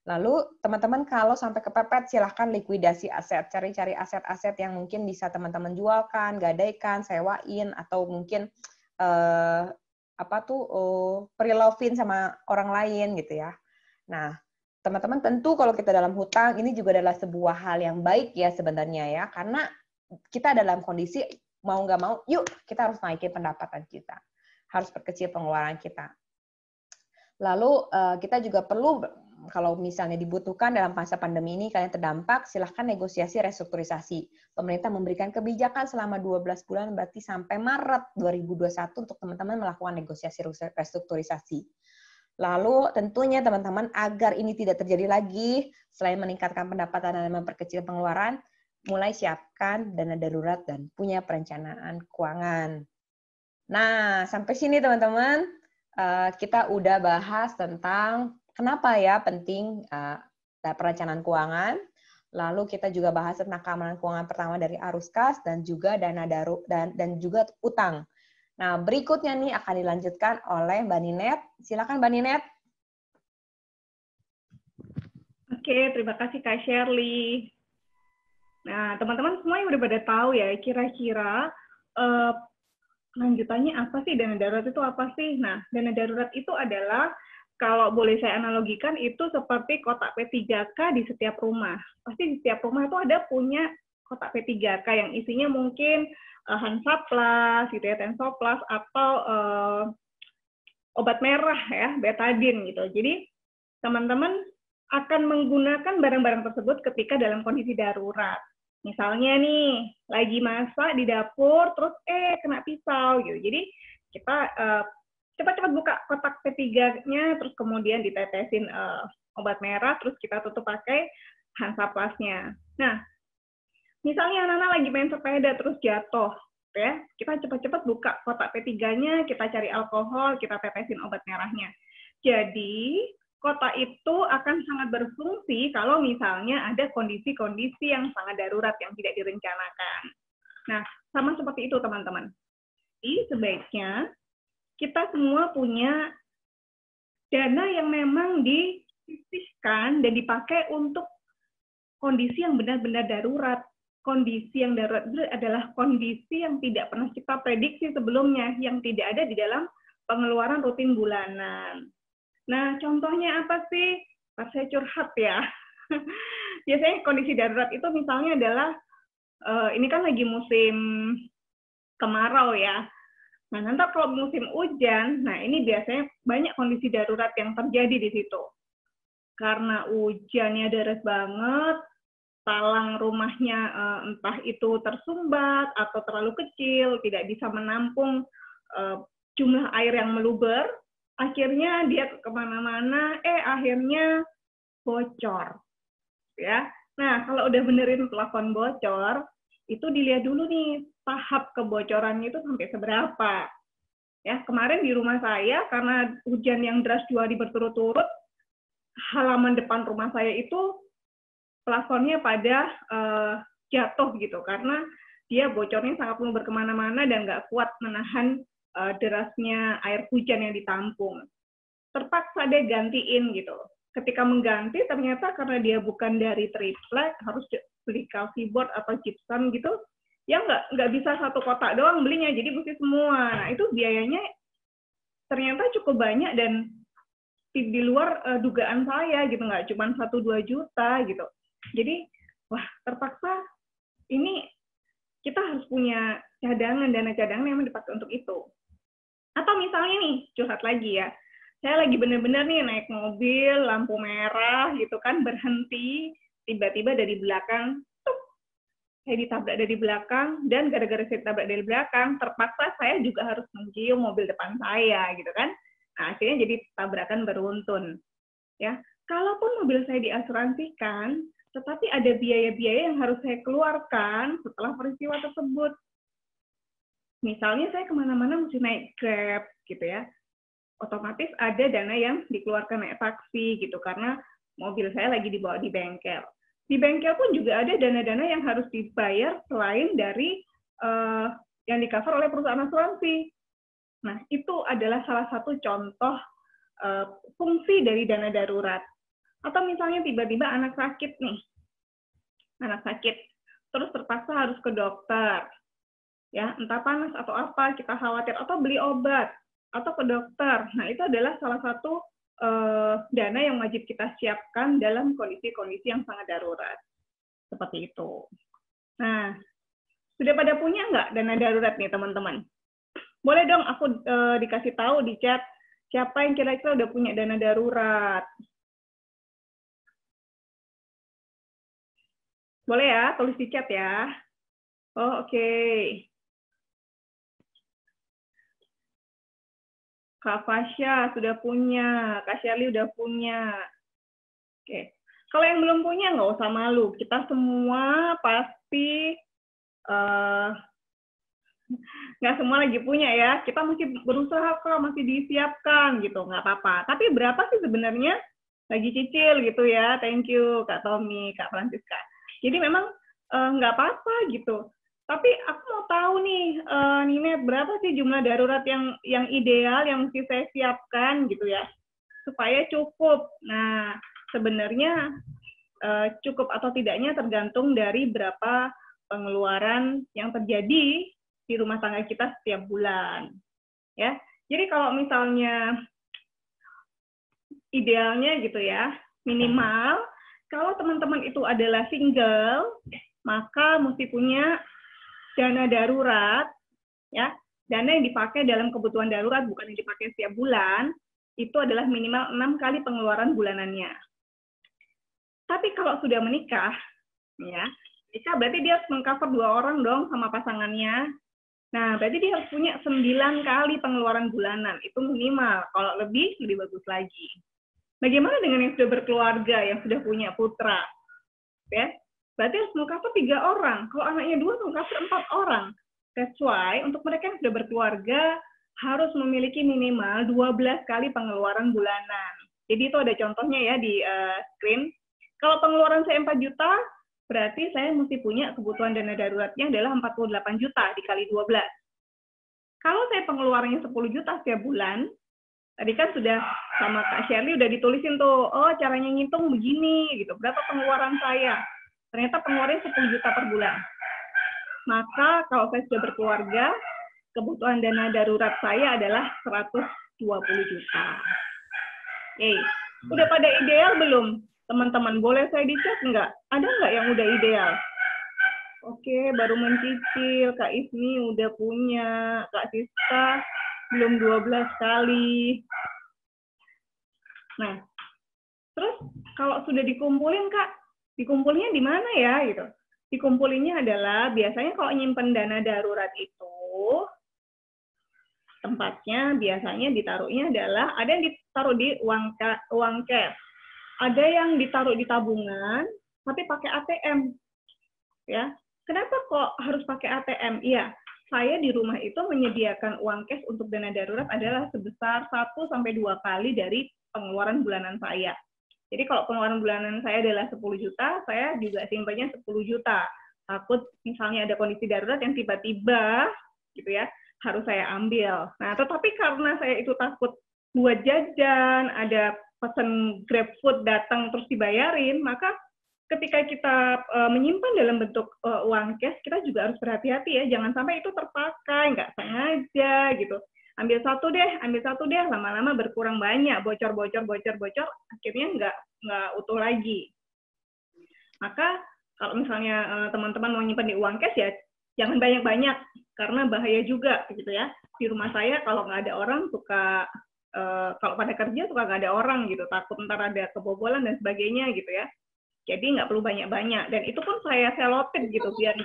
Lalu teman-teman kalau sampai kepepet silahkan likuidasi aset, cari-cari aset-aset yang mungkin bisa teman-teman jualkan, gadaikan, sewain, atau mungkin pre-lovin sama orang lain gitu ya. Nah, teman-teman tentu kalau kita dalam hutang ini juga adalah sebuah hal yang baik ya sebenarnya ya, karena kita dalam kondisi mau nggak mau, yuk kita harus naikin pendapatan kita, harus perkecil pengeluaran kita. Lalu kita juga perlu, kalau misalnya dibutuhkan dalam masa pandemi ini kalian terdampak, silahkan negosiasi restrukturisasi. Pemerintah memberikan kebijakan selama 12 bulan, berarti sampai Maret 2021 untuk teman-teman melakukan negosiasi restrukturisasi. Lalu tentunya teman-teman agar ini tidak terjadi lagi, selain meningkatkan pendapatan dan memperkecil pengeluaran, mulai siapkan dana darurat dan punya perencanaan keuangan. Nah, sampai sini teman-teman, kita udah bahas tentang kenapa ya penting perencanaan keuangan. Lalu kita juga bahas tentang keamanan keuangan pertama dari arus kas dan juga dana darurat dan juga utang. Nah, berikutnya nih akan dilanjutkan oleh Mbak Ninet. Silakan Mbak Ninet. Oke, terima kasih Kak Shirley. Nah, teman-teman semua yang udah pada tahu ya, kira-kira lanjutannya apa sih, dana darurat itu apa sih? Nah, dana darurat itu adalah, kalau boleh saya analogikan, itu seperti kotak P3K di setiap rumah. Pasti di setiap rumah itu ada punya kotak P3K yang isinya mungkin Hansaplast, gitu ya, Tensoplast, atau obat merah ya, betadine gitu. Jadi teman-teman akan menggunakan barang-barang tersebut ketika dalam kondisi darurat. Misalnya nih, lagi masak di dapur, terus kena pisau gitu. Jadi kita cepat-cepat buka kotak P3-nya, terus kemudian ditetesin obat merah, terus kita tutup pakai Hansaplastnya. Nah, misalnya anak-anak lagi main sepeda terus jatuh, ya, kita cepat-cepat buka kotak P3-nya, kita cari alkohol, kita tetesin obat merahnya. Jadi, kotak itu akan sangat berfungsi kalau misalnya ada kondisi-kondisi yang sangat darurat yang tidak direncanakan. Nah, sama seperti itu teman-teman. Jadi sebaiknya kita semua punya dana yang memang disisihkan dan dipakai untuk kondisi yang benar-benar darurat. Kondisi yang darurat itu adalah kondisi yang tidak pernah kita prediksi sebelumnya, yang tidak ada di dalam pengeluaran rutin bulanan. Nah, contohnya apa sih? Pas saya curhat ya. Biasanya kondisi darurat itu misalnya adalah, ini kan lagi musim kemarau ya. Nah, nanti kalau musim hujan, nah ini biasanya banyak kondisi darurat yang terjadi di situ. Karena hujannya deras banget, palang rumahnya entah itu tersumbat atau terlalu kecil, tidak bisa menampung jumlah air yang meluber, akhirnya dia kemana-mana, akhirnya bocor, ya. Nah, kalau udah benerin plafon bocor, itu dilihat dulu nih tahap kebocorannya itu sampai seberapa. Ya, kemarin di rumah saya karena hujan yang deras 2 hari berturut-turut, halaman depan rumah saya itu plafonnya pada jatuh gitu, karena dia bocornya sangat penuh berkemana-mana dan nggak kuat menahan derasnya air hujan yang ditampung. Terpaksa deh gantiin gitu. Ketika mengganti ternyata karena dia bukan dari triplek, harus beli calci board atau gypsum gitu, ya nggak bisa satu kotak doang belinya, jadi mesti semua. Nah, itu biayanya ternyata cukup banyak dan di luar dugaan saya gitu, nggak cuma 1-2 juta gitu. Jadi, wah, terpaksa ini kita harus punya cadangan, dana cadangan yang dipakai untuk itu. Atau misalnya nih, curhat lagi ya, saya lagi bener-bener nih naik mobil, lampu merah gitu kan, berhenti, tiba-tiba dari belakang, saya ditabrak dari belakang, dan gara-gara saya ditabrak dari belakang, terpaksa saya juga harus mencium mobil depan saya gitu kan. Nah, akhirnya jadi tabrakan beruntun. Ya, kalaupun mobil saya diasuransikan, tetapi ada biaya-biaya yang harus saya keluarkan setelah peristiwa tersebut. Misalnya saya kemana-mana mesti naik Grab, gitu ya. Otomatis ada dana yang dikeluarkan naik taksi, gitu, karena mobil saya lagi dibawa di bengkel. Di bengkel pun juga ada dana-dana yang harus dibayar selain dari yang di-cover oleh perusahaan asuransi. Nah, itu adalah salah satu contoh fungsi dari dana darurat. Atau misalnya tiba-tiba anak sakit nih, anak sakit, terus terpaksa harus ke dokter, ya entah panas atau apa, kita khawatir, atau beli obat, atau ke dokter. Nah, itu adalah salah satu dana yang wajib kita siapkan dalam kondisi-kondisi yang sangat darurat. Seperti itu. Nah, sudah pada punya nggak dana darurat nih, teman-teman? Boleh dong aku dikasih tahu di chat, siapa yang kira-kira udah punya dana darurat? Boleh ya, tulis di chat ya. Oh, oke. Kak Fasya sudah punya, Kak Shirley udah punya. Oke. Kalau yang belum punya, nggak usah malu. Kita semua pasti nggak semua lagi punya ya. Kita masih berusaha kok, masih disiapkan gitu, nggak apa-apa. Tapi berapa sih sebenarnya lagi cicil gitu ya? Thank you Kak Tommy, Kak Francisca. Jadi memang nggak apa-apa gitu. Tapi aku mau tahu nih, Ninet, berapa sih jumlah darurat yang ideal yang mesti saya siapkan gitu ya, supaya cukup. Nah, sebenarnya cukup atau tidaknya tergantung dari berapa pengeluaran yang terjadi di rumah tangga kita setiap bulan. Ya, jadi kalau misalnya idealnya gitu ya, minimal kalau teman-teman itu adalah single, maka mesti punya dana darurat, ya, dana yang dipakai dalam kebutuhan darurat, bukan yang dipakai setiap bulan, itu adalah minimal 6 kali pengeluaran bulanannya. Tapi kalau sudah menikah, ya, menikah berarti dia harus mengcover 2 orang dong sama pasangannya. Nah, berarti dia harus punya 9 kali pengeluaran bulanan, itu minimal. Kalau lebih bagus lagi. Bagaimana dengan yang sudah berkeluarga, yang sudah punya putra? Ya, berarti harus mengcover 3 orang. Kalau anaknya 2, mengcover 4 orang. That's why, untuk mereka yang sudah berkeluarga, harus memiliki minimal 12 kali pengeluaran bulanan. Jadi itu ada contohnya ya di screen. Kalau pengeluaran saya 4 juta, berarti saya mesti punya kebutuhan dana daruratnya adalah 48 juta dikali 12. Kalau saya pengeluarannya 10 juta setiap bulan, tadi kan sudah sama Kak Shirley udah ditulisin tuh, oh caranya ngitung begini, gitu. Berapa pengeluaran saya? Ternyata pengeluarannya 10 juta per bulan. Maka kalau saya sudah berkeluarga, kebutuhan dana darurat saya adalah 120 juta. Oke, udah pada ideal belum? Teman-teman, boleh saya dicek nggak? Ada nggak yang udah ideal? Oke, baru mencicil. Kak Ismi udah punya. Kak Siska belum 12 kali. Nah, terus kalau sudah dikumpulin, Kak, dikumpulinnya di mana ya? Gitu. Dikumpulinnya adalah, biasanya kalau nyimpen dana darurat itu, tempatnya biasanya ditaruhnya adalah, ada yang ditaruh di uang cash. Ada yang ditaruh di tabungan, tapi pakai ATM. Ya, kenapa kok harus pakai ATM? Iya, saya di rumah itu menyediakan uang cash untuk dana darurat adalah sebesar 1-2 kali dari pengeluaran bulanan saya. Jadi kalau pengeluaran bulanan saya adalah 10 juta, saya juga simpannya 10 juta. Takut misalnya ada kondisi darurat yang tiba-tiba gitu ya, harus saya ambil. Nah, tetapi karena saya itu takut buat jajan, ada pesan GrabFood datang terus dibayarin, maka ketika kita menyimpan dalam bentuk uang cash, kita juga harus berhati-hati ya, jangan sampai itu terpakai, nggak sengaja gitu. Ambil satu deh, lama-lama berkurang banyak, bocor, akhirnya nggak utuh lagi. Maka kalau misalnya teman-teman mau nyimpan di uang cash ya, jangan banyak-banyak, karena bahaya juga gitu ya. Di rumah saya kalau nggak ada orang suka, kalau pada kerja suka nggak ada orang gitu, takut ntar ada kebobolan dan sebagainya gitu ya. Jadi nggak perlu banyak-banyak, dan itu pun saya selotip gitu biar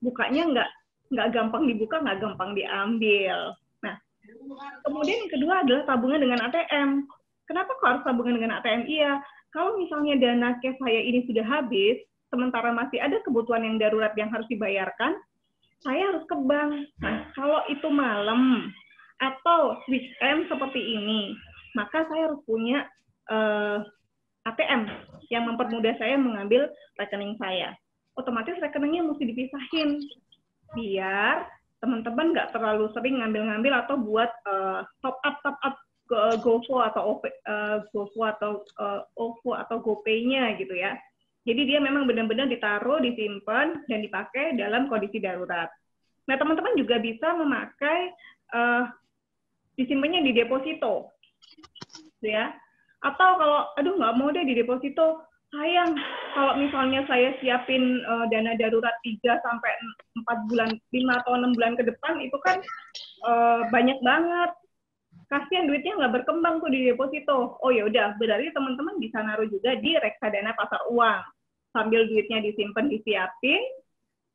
bukanya nggak gampang dibuka, nggak gampang diambil. Nah, kemudian yang kedua adalah tabungan dengan ATM. Kenapa kok harus tabungan dengan ATM? Iya, kalau misalnya dana cash saya ini sudah habis, sementara masih ada kebutuhan yang darurat yang harus dibayarkan, saya harus ke bank. Nah, kalau itu malam atau weekend seperti ini, maka saya harus punya ATM yang mempermudah saya mengambil rekening saya. Otomatis rekeningnya mesti dipisahin biar teman-teman nggak terlalu sering ngambil-ngambil atau buat top up GoFo atau OVO atau GoPay-nya gitu ya. Jadi dia memang benar-benar ditaruh, disimpan, dan dipakai dalam kondisi darurat. Nah, teman-teman juga bisa memakai disimpannya di deposito, ya. Atau kalau, aduh nggak mau deh di deposito, sayang, kalau misalnya saya siapin dana darurat 3-4 bulan, 5 atau 6 bulan ke depan, itu kan banyak banget. Kasihan duitnya nggak berkembang tuh di deposito. Oh ya udah, berarti teman-teman bisa naruh juga di reksadana pasar uang. Sambil duitnya disimpan, disiapin,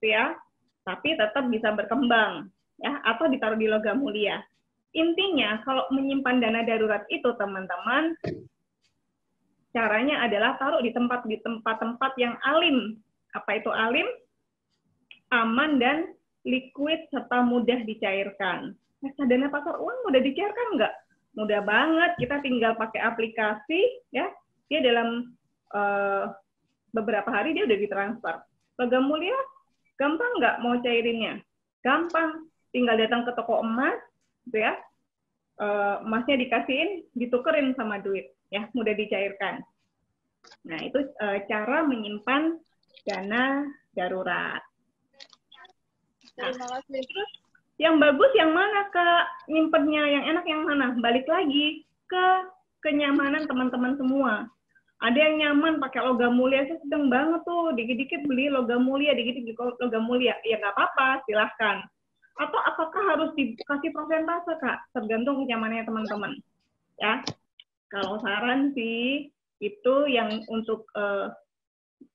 ya, tapi tetap bisa berkembang, ya, atau ditaruh di logam mulia. Intinya, kalau menyimpan dana darurat itu, teman-teman, caranya adalah taruh di tempat-tempat yang alim. Apa itu alim? Aman dan liquid serta mudah dicairkan. Reksadana pasar uang mudah dicairkan nggak? Mudah banget. Kita tinggal pakai aplikasi, ya. Dia dalam beberapa hari dia udah ditransfer. Logam mulia gampang nggak mau cairinnya? Gampang. Tinggal datang ke toko emas, gitu ya. Emasnya dikasihin, ditukerin sama duit, ya, mudah dicairkan. Nah, itu cara menyimpan dana darurat. Nah, terus yang bagus yang mana, Kak? Nyimpennya yang enak yang mana? Balik lagi ke kenyamanan teman-teman semua. Ada yang nyaman pakai logam mulia, saya sedang banget tuh, dikit-dikit beli logam mulia, dikit-dikit logam mulia. Ya nggak apa-apa, silahkan. Atau apakah harus dikasih persentase, Kak? Tergantung kenyamanannya teman-teman. Ya, kalau saran sih, itu yang untuk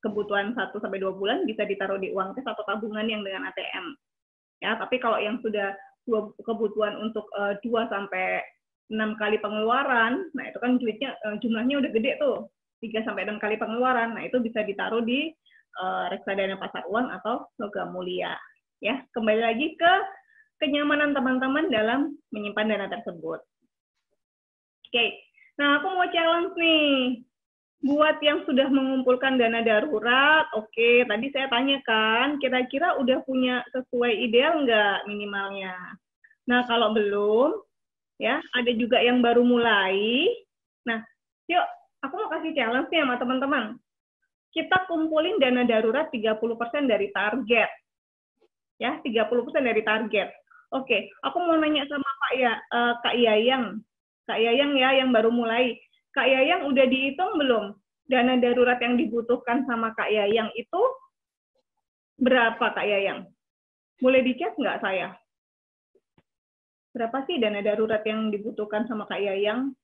kebutuhan 1-2 bulan bisa ditaruh di uang kes atau tabungan yang dengan ATM. Ya, tapi kalau yang sudah kebutuhan untuk 2-6 kali pengeluaran, nah itu kan duitnya jumlahnya udah gede tuh. 3-6 kali pengeluaran, nah itu bisa ditaruh di reksadana pasar uang atau logam mulia. Ya, kembali lagi ke kenyamanan teman-teman dalam menyimpan dana tersebut. Oke, nah aku mau challenge nih. Buat yang sudah mengumpulkan dana darurat, oke, tadi saya tanyakan, kira-kira udah punya sesuai ideal nggak minimalnya? Nah, kalau belum, ya ada juga yang baru mulai. Nah, yuk, aku mau kasih challenge nih sama teman-teman. Kita kumpulin dana darurat 30% dari target. Ya, 30% dari target. Oke, aku mau nanya sama Kak Yayang. Kak Yayang ya, yang baru mulai. Kak Yayang udah dihitung belum? Dana darurat yang dibutuhkan sama Kak Yayang itu berapa, Kak Yayang? Boleh dicek nggak saya? Berapa sih dana darurat yang dibutuhkan sama Kak Yayang?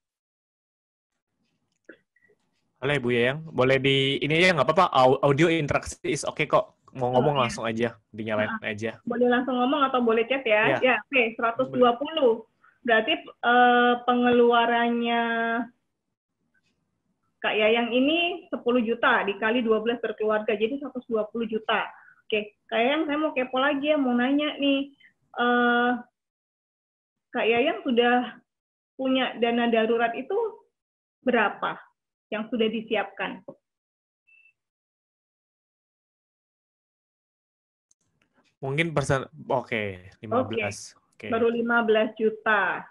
Boleh Bu Yayang, boleh di ini ya nggak apa-apa. Audio interaksi is oke kok. Mau ngomong langsung aja, dinyalain aja. Boleh langsung ngomong atau boleh chat ya? Ya, Oke, 120. Berarti pengeluarannya Kak Yayang ini 10 juta dikali 12 berkeluarga, jadi 120 juta. Oke, Kak Yayang saya mau kepo lagi ya, mau nanya nih. Kak Yayang sudah punya dana darurat itu berapa yang sudah disiapkan? mungkin oke, 15. Oke. Baru 15 juta.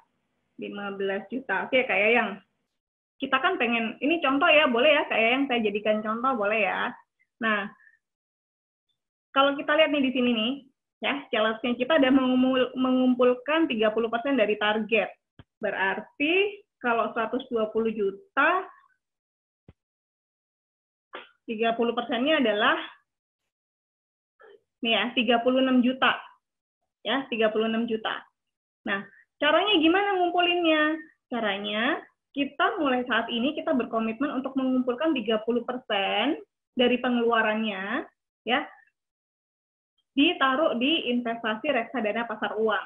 15 juta. Oke, Kak Yayang. Kita kan pengen, ini contoh ya, boleh ya Kak Yayang, saya jadikan contoh, boleh ya. Nah, kalau kita lihat nih di sini nih, ya, challenge-nya kita ada mengumpulkan 30% dari target. Berarti kalau 120 juta, 30%-nya adalah nih ya, 36 juta. Ya, 36 juta. Nah, caranya gimana ngumpulinnya? Caranya kita mulai saat ini kita berkomitmen untuk mengumpulkan 30% dari pengeluarannya ya, ditaruh di investasi reksadana pasar uang.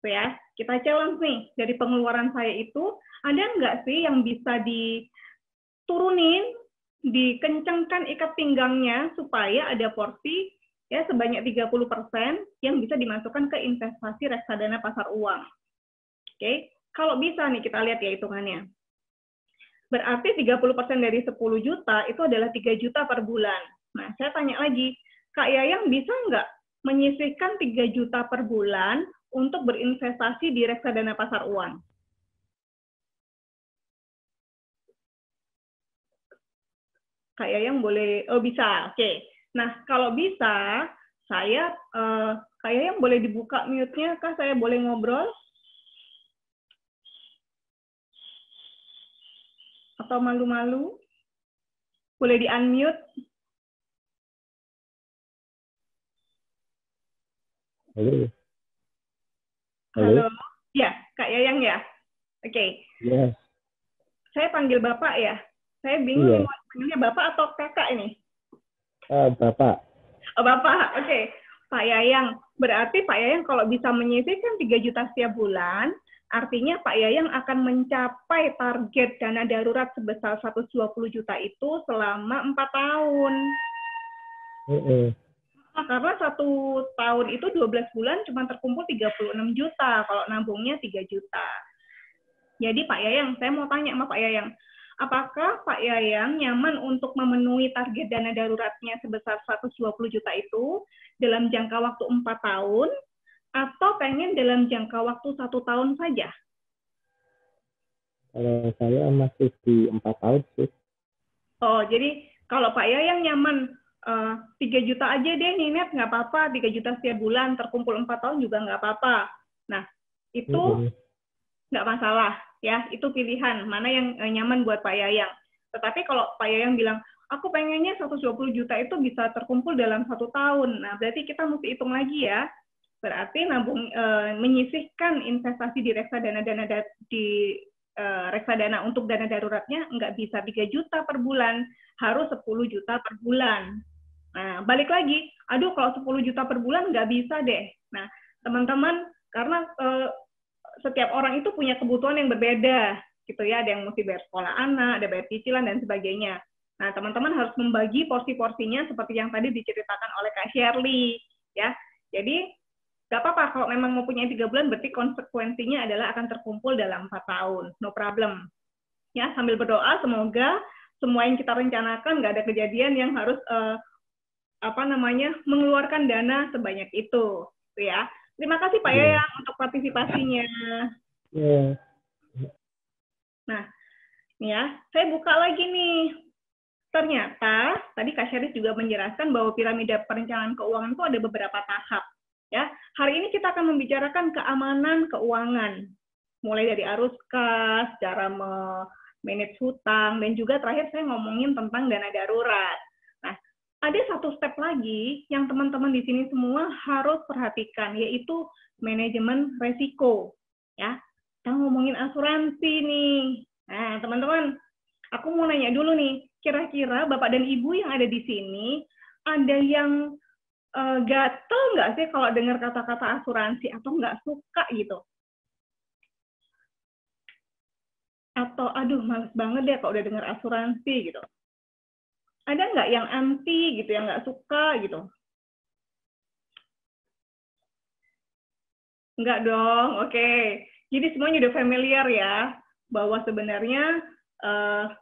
Ya, kita challenge nih, dari pengeluaran saya itu ada nggak sih yang bisa diturunin, dikencangkan ikat pinggangnya supaya ada porsi ya sebanyak 30% yang bisa dimasukkan ke investasi reksadana pasar uang. Oke, kalau bisa nih kita lihat ya hitungannya. Berarti 30% dari 10 juta itu adalah 3 juta per bulan. Nah, saya tanya lagi, Kak Yayang bisa nggak menyisihkan 3 juta per bulan untuk berinvestasi di reksadana pasar uang? Kak Yayang boleh, oh bisa, oke. Nah, kalau bisa, saya, Kak Yayang boleh dibuka mute-nya, Kak, saya boleh ngobrol? Atau malu-malu? Boleh di-unmute? Halo. Halo. Ya, Kak Yayang ya? Oke. Yes. Saya panggil Bapak ya? Saya bingung mau panggilnya Bapak atau Kakak ini? Bapak. Oh, Bapak. Oke. Pak Yayang. Berarti Pak Yayang kalau bisa menyisihkan 3 juta setiap bulan, artinya Pak Yayang akan mencapai target dana darurat sebesar 120 juta itu selama 4 tahun. Nah, karena 1 tahun itu 12 bulan cuma terkumpul 36 juta, kalau nabungnya 3 juta. Jadi Pak Yayang, saya mau tanya sama Pak Yayang, apakah Pak Yayang nyaman untuk memenuhi target dana daruratnya sebesar 120 juta itu dalam jangka waktu 4 tahun, atau pengen dalam jangka waktu 1 tahun saja? Kalau saya masih di 4 tahun sih. Oh, jadi kalau Pak Yayang nyaman 3 juta aja deh Ninet, nggak apa-apa, 3 juta setiap bulan, terkumpul 4 tahun juga nggak apa-apa. Nah, itu nggak masalah, ya, itu pilihan, mana yang nyaman buat Pak Yayang. Tetapi kalau Pak Yayang bilang, aku pengennya 120 juta itu bisa terkumpul dalam 1 tahun, nah berarti kita mesti hitung lagi ya, berarti nabung, menyisihkan investasi di reksadana di reksadana untuk dana daruratnya nggak bisa 3 juta per bulan, harus 10 juta per bulan. Nah, balik lagi, aduh kalau 10 juta per bulan nggak bisa deh. Nah, teman-teman, karena setiap orang itu punya kebutuhan yang berbeda, gitu ya, ada yang mesti bayar sekolah anak, ada bayar cicilan, dan sebagainya. Nah, teman-teman harus membagi porsi-porsinya seperti yang tadi diceritakan oleh Kak Shirley, ya. Jadi, nggak apa-apa, kalau memang mau punya 3 bulan, berarti konsekuensinya adalah akan terkumpul dalam 4 tahun, no problem. Ya, sambil berdoa, semoga semua yang kita rencanakan nggak ada kejadian yang harus mengeluarkan dana sebanyak itu, ya. Terima kasih Pak Yayang untuk partisipasinya. Nah, nih ya, saya buka lagi nih. Ternyata tadi Kak Syarif juga menjelaskan bahwa piramida perencanaan keuangan itu ada beberapa tahap. Ya, hari ini kita akan membicarakan keamanan keuangan, mulai dari arus kas, cara manage hutang, dan juga terakhir saya ngomongin tentang dana darurat. Nah, ada satu step lagi yang teman-teman di sini semua harus perhatikan, yaitu manajemen resiko. Ya, kita ngomongin asuransi nih. Nah, teman-teman, aku mau nanya dulu nih, kira-kira Bapak dan Ibu yang ada di sini, ada yang gatel nggak sih kalau dengar kata-kata asuransi, atau nggak suka gitu? Atau, aduh, males banget deh kalau udah dengar asuransi gitu. Ada nggak yang anti gitu, yang nggak suka gitu? Enggak dong, oke. Jadi semuanya udah familiar ya, bahwa sebenarnya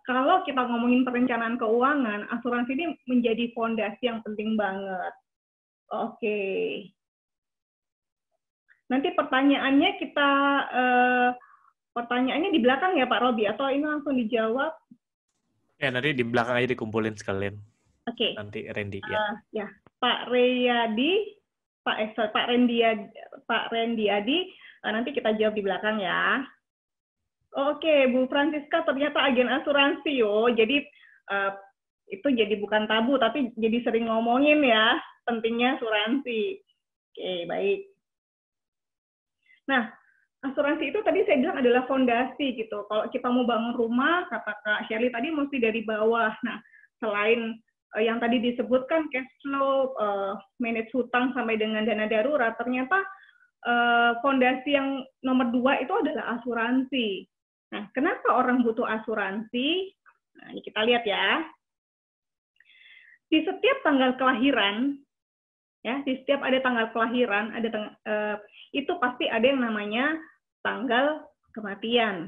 kalau kita ngomongin perencanaan keuangan, asuransi ini menjadi fondasi yang penting banget. Oke. Nanti pertanyaannya pertanyaannya di belakang ya Pak Robi, atau ini langsung dijawab? Ya, nanti di belakang aja dikumpulin sekalian. Oke. Nanti Randy ya. Ya, Pak Reyadi, Pak Rendiadi, nanti kita jawab di belakang ya. Oke, Bu Francisca ternyata agen asuransi yo. Jadi itu jadi bukan tabu, tapi jadi sering ngomongin ya pentingnya asuransi. Oke, baik. Nah, asuransi itu tadi saya bilang adalah fondasi gitu. Kalau kita mau bangun rumah, kata Kak Shirley tadi mesti dari bawah. Nah, selain yang tadi disebutkan cash flow, manage hutang sampai dengan dana darurat, ternyata fondasi yang nomor 2 itu adalah asuransi. Nah, kenapa orang butuh asuransi? Nah, ini kita lihat ya. Di setiap tanggal kelahiran, ya, di setiap ada tanggal kelahiran, itu pasti ada yang namanya tanggal kematian.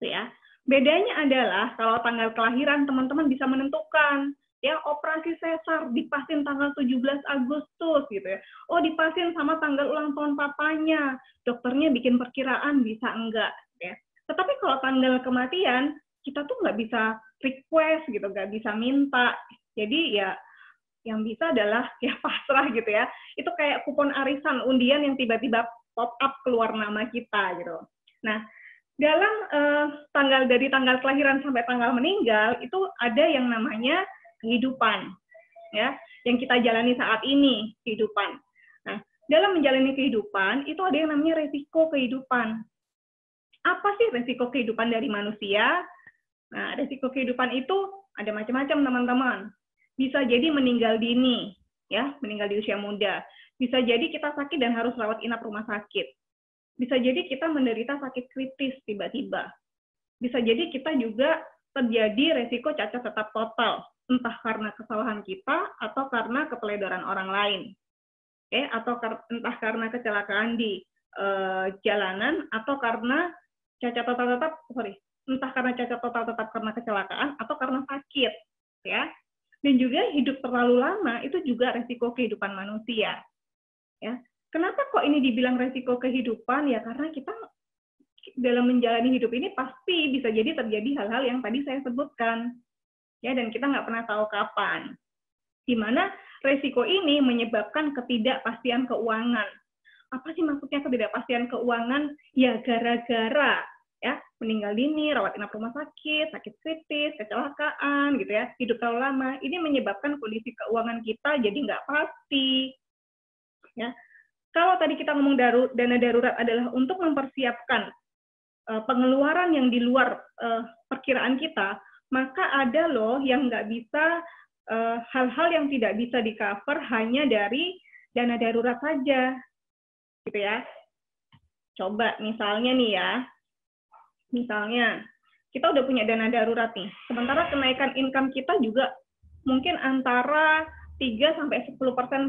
Ya. Bedanya adalah kalau tanggal kelahiran teman-teman bisa menentukan, ya, operasi sesar dipasin tanggal 17 Agustus gitu ya. Oh, dipasin sama tanggal ulang tahun papanya. Dokternya bikin perkiraan bisa enggak ya. Tetapi kalau tanggal kematian kita tuh nggak bisa request gitu, nggak bisa minta. Jadi ya yang bisa adalah ya pasrah gitu ya. Itu kayak kupon arisan undian yang tiba-tiba pop up keluar nama kita gitu. Nah, dalam dari tanggal kelahiran sampai tanggal meninggal itu ada yang namanya kehidupan, ya, yang kita jalani saat ini kehidupan. Nah, dalam menjalani kehidupan itu ada yang namanya resiko kehidupan. Apa sih resiko kehidupan dari manusia? Nah, resiko kehidupan itu ada macam-macam teman-teman. Bisa jadi meninggal dini, ya, meninggal di usia muda. Bisa jadi kita sakit dan harus rawat inap rumah sakit. Bisa jadi kita menderita sakit kritis tiba-tiba. Bisa jadi kita juga terjadi resiko cacat tetap total, entah karena kesalahan kita atau karena keteledoran orang lain, atau entah karena kecelakaan di jalanan atau karena cacat total entah karena cacat total tetap karena kecelakaan atau karena sakit, ya. Dan juga hidup terlalu lama itu juga resiko kehidupan manusia. Ya. Kenapa kok ini dibilang resiko kehidupan? Ya karena kita dalam menjalani hidup ini pasti bisa jadi terjadi hal-hal yang tadi saya sebutkan. ya, dan kita nggak pernah tahu kapan. Di mana resiko ini menyebabkan ketidakpastian keuangan. Apa sih maksudnya ketidakpastian keuangan? Ya gara-gara ya meninggal dini, rawat inap rumah sakit, sakit kritis, kecelakaan, gitu ya, hidup terlalu lama. Ini menyebabkan kondisi keuangan kita jadi nggak pasti. Ya, kalau tadi kita ngomong dana darurat adalah untuk mempersiapkan pengeluaran yang di luar perkiraan kita, maka ada loh yang nggak bisa, hal-hal yang tidak bisa di-cover hanya dari dana darurat saja, gitu ya. Coba misalnya nih ya, misalnya kita udah punya dana darurat nih, sementara kenaikan income kita juga mungkin antara 3-10%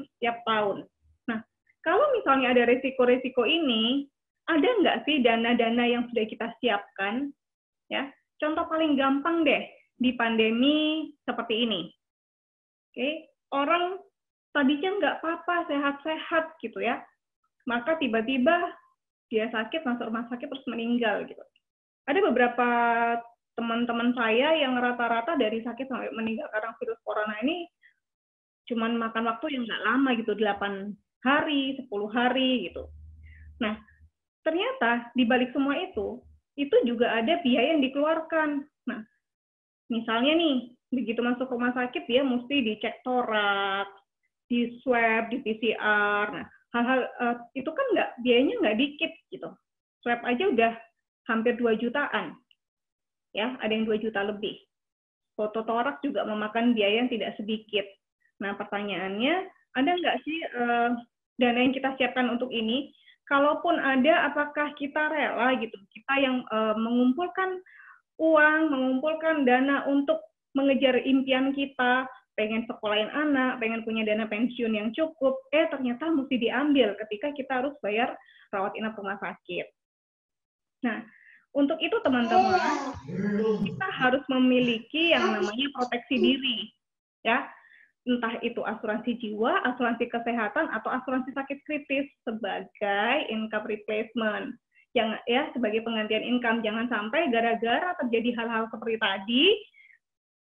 setiap tahun. Nah, kalau misalnya ada resiko-resiko ini, ada nggak sih dana-dana yang sudah kita siapkan? Ya, contoh paling gampang deh di pandemi seperti ini. Oke, orang tadinya nggak apa-apa, sehat-sehat gitu ya, maka tiba-tiba dia sakit, masuk rumah sakit terus meninggal gitu. Ada beberapa teman-teman saya yang rata-rata dari sakit sampai meninggal karena virus corona ini cuman makan waktu yang nggak lama gitu, 8 hari, 10 hari gitu. Nah, ternyata di balik semua itu juga ada biaya yang dikeluarkan. Nah, misalnya nih, begitu masuk rumah sakit dia mesti dicek toraks, di swab, di PCR. Nah, hal-hal itu kan biayanya nggak dikit gitu. Swab aja udah hampir 2 jutaan. Ya, ada yang 2 juta lebih. Foto toraks juga memakan biaya yang tidak sedikit. Nah, pertanyaannya, ada nggak sih dana yang kita siapkan untuk ini? Kalaupun ada, apakah kita rela gitu? Kita yang mengumpulkan uang, mengumpulkan dana untuk mengejar impian kita, pengen sekolahin anak, pengen punya dana pensiun yang cukup, ternyata mesti diambil ketika kita harus bayar rawat inap rumah sakit. Nah, untuk itu teman-teman, kita harus memiliki yang namanya proteksi diri, ya. Entah itu asuransi jiwa, asuransi kesehatan, atau asuransi sakit kritis sebagai income replacement. Ya, sebagai penggantian income. Jangan sampai gara-gara terjadi hal-hal seperti tadi,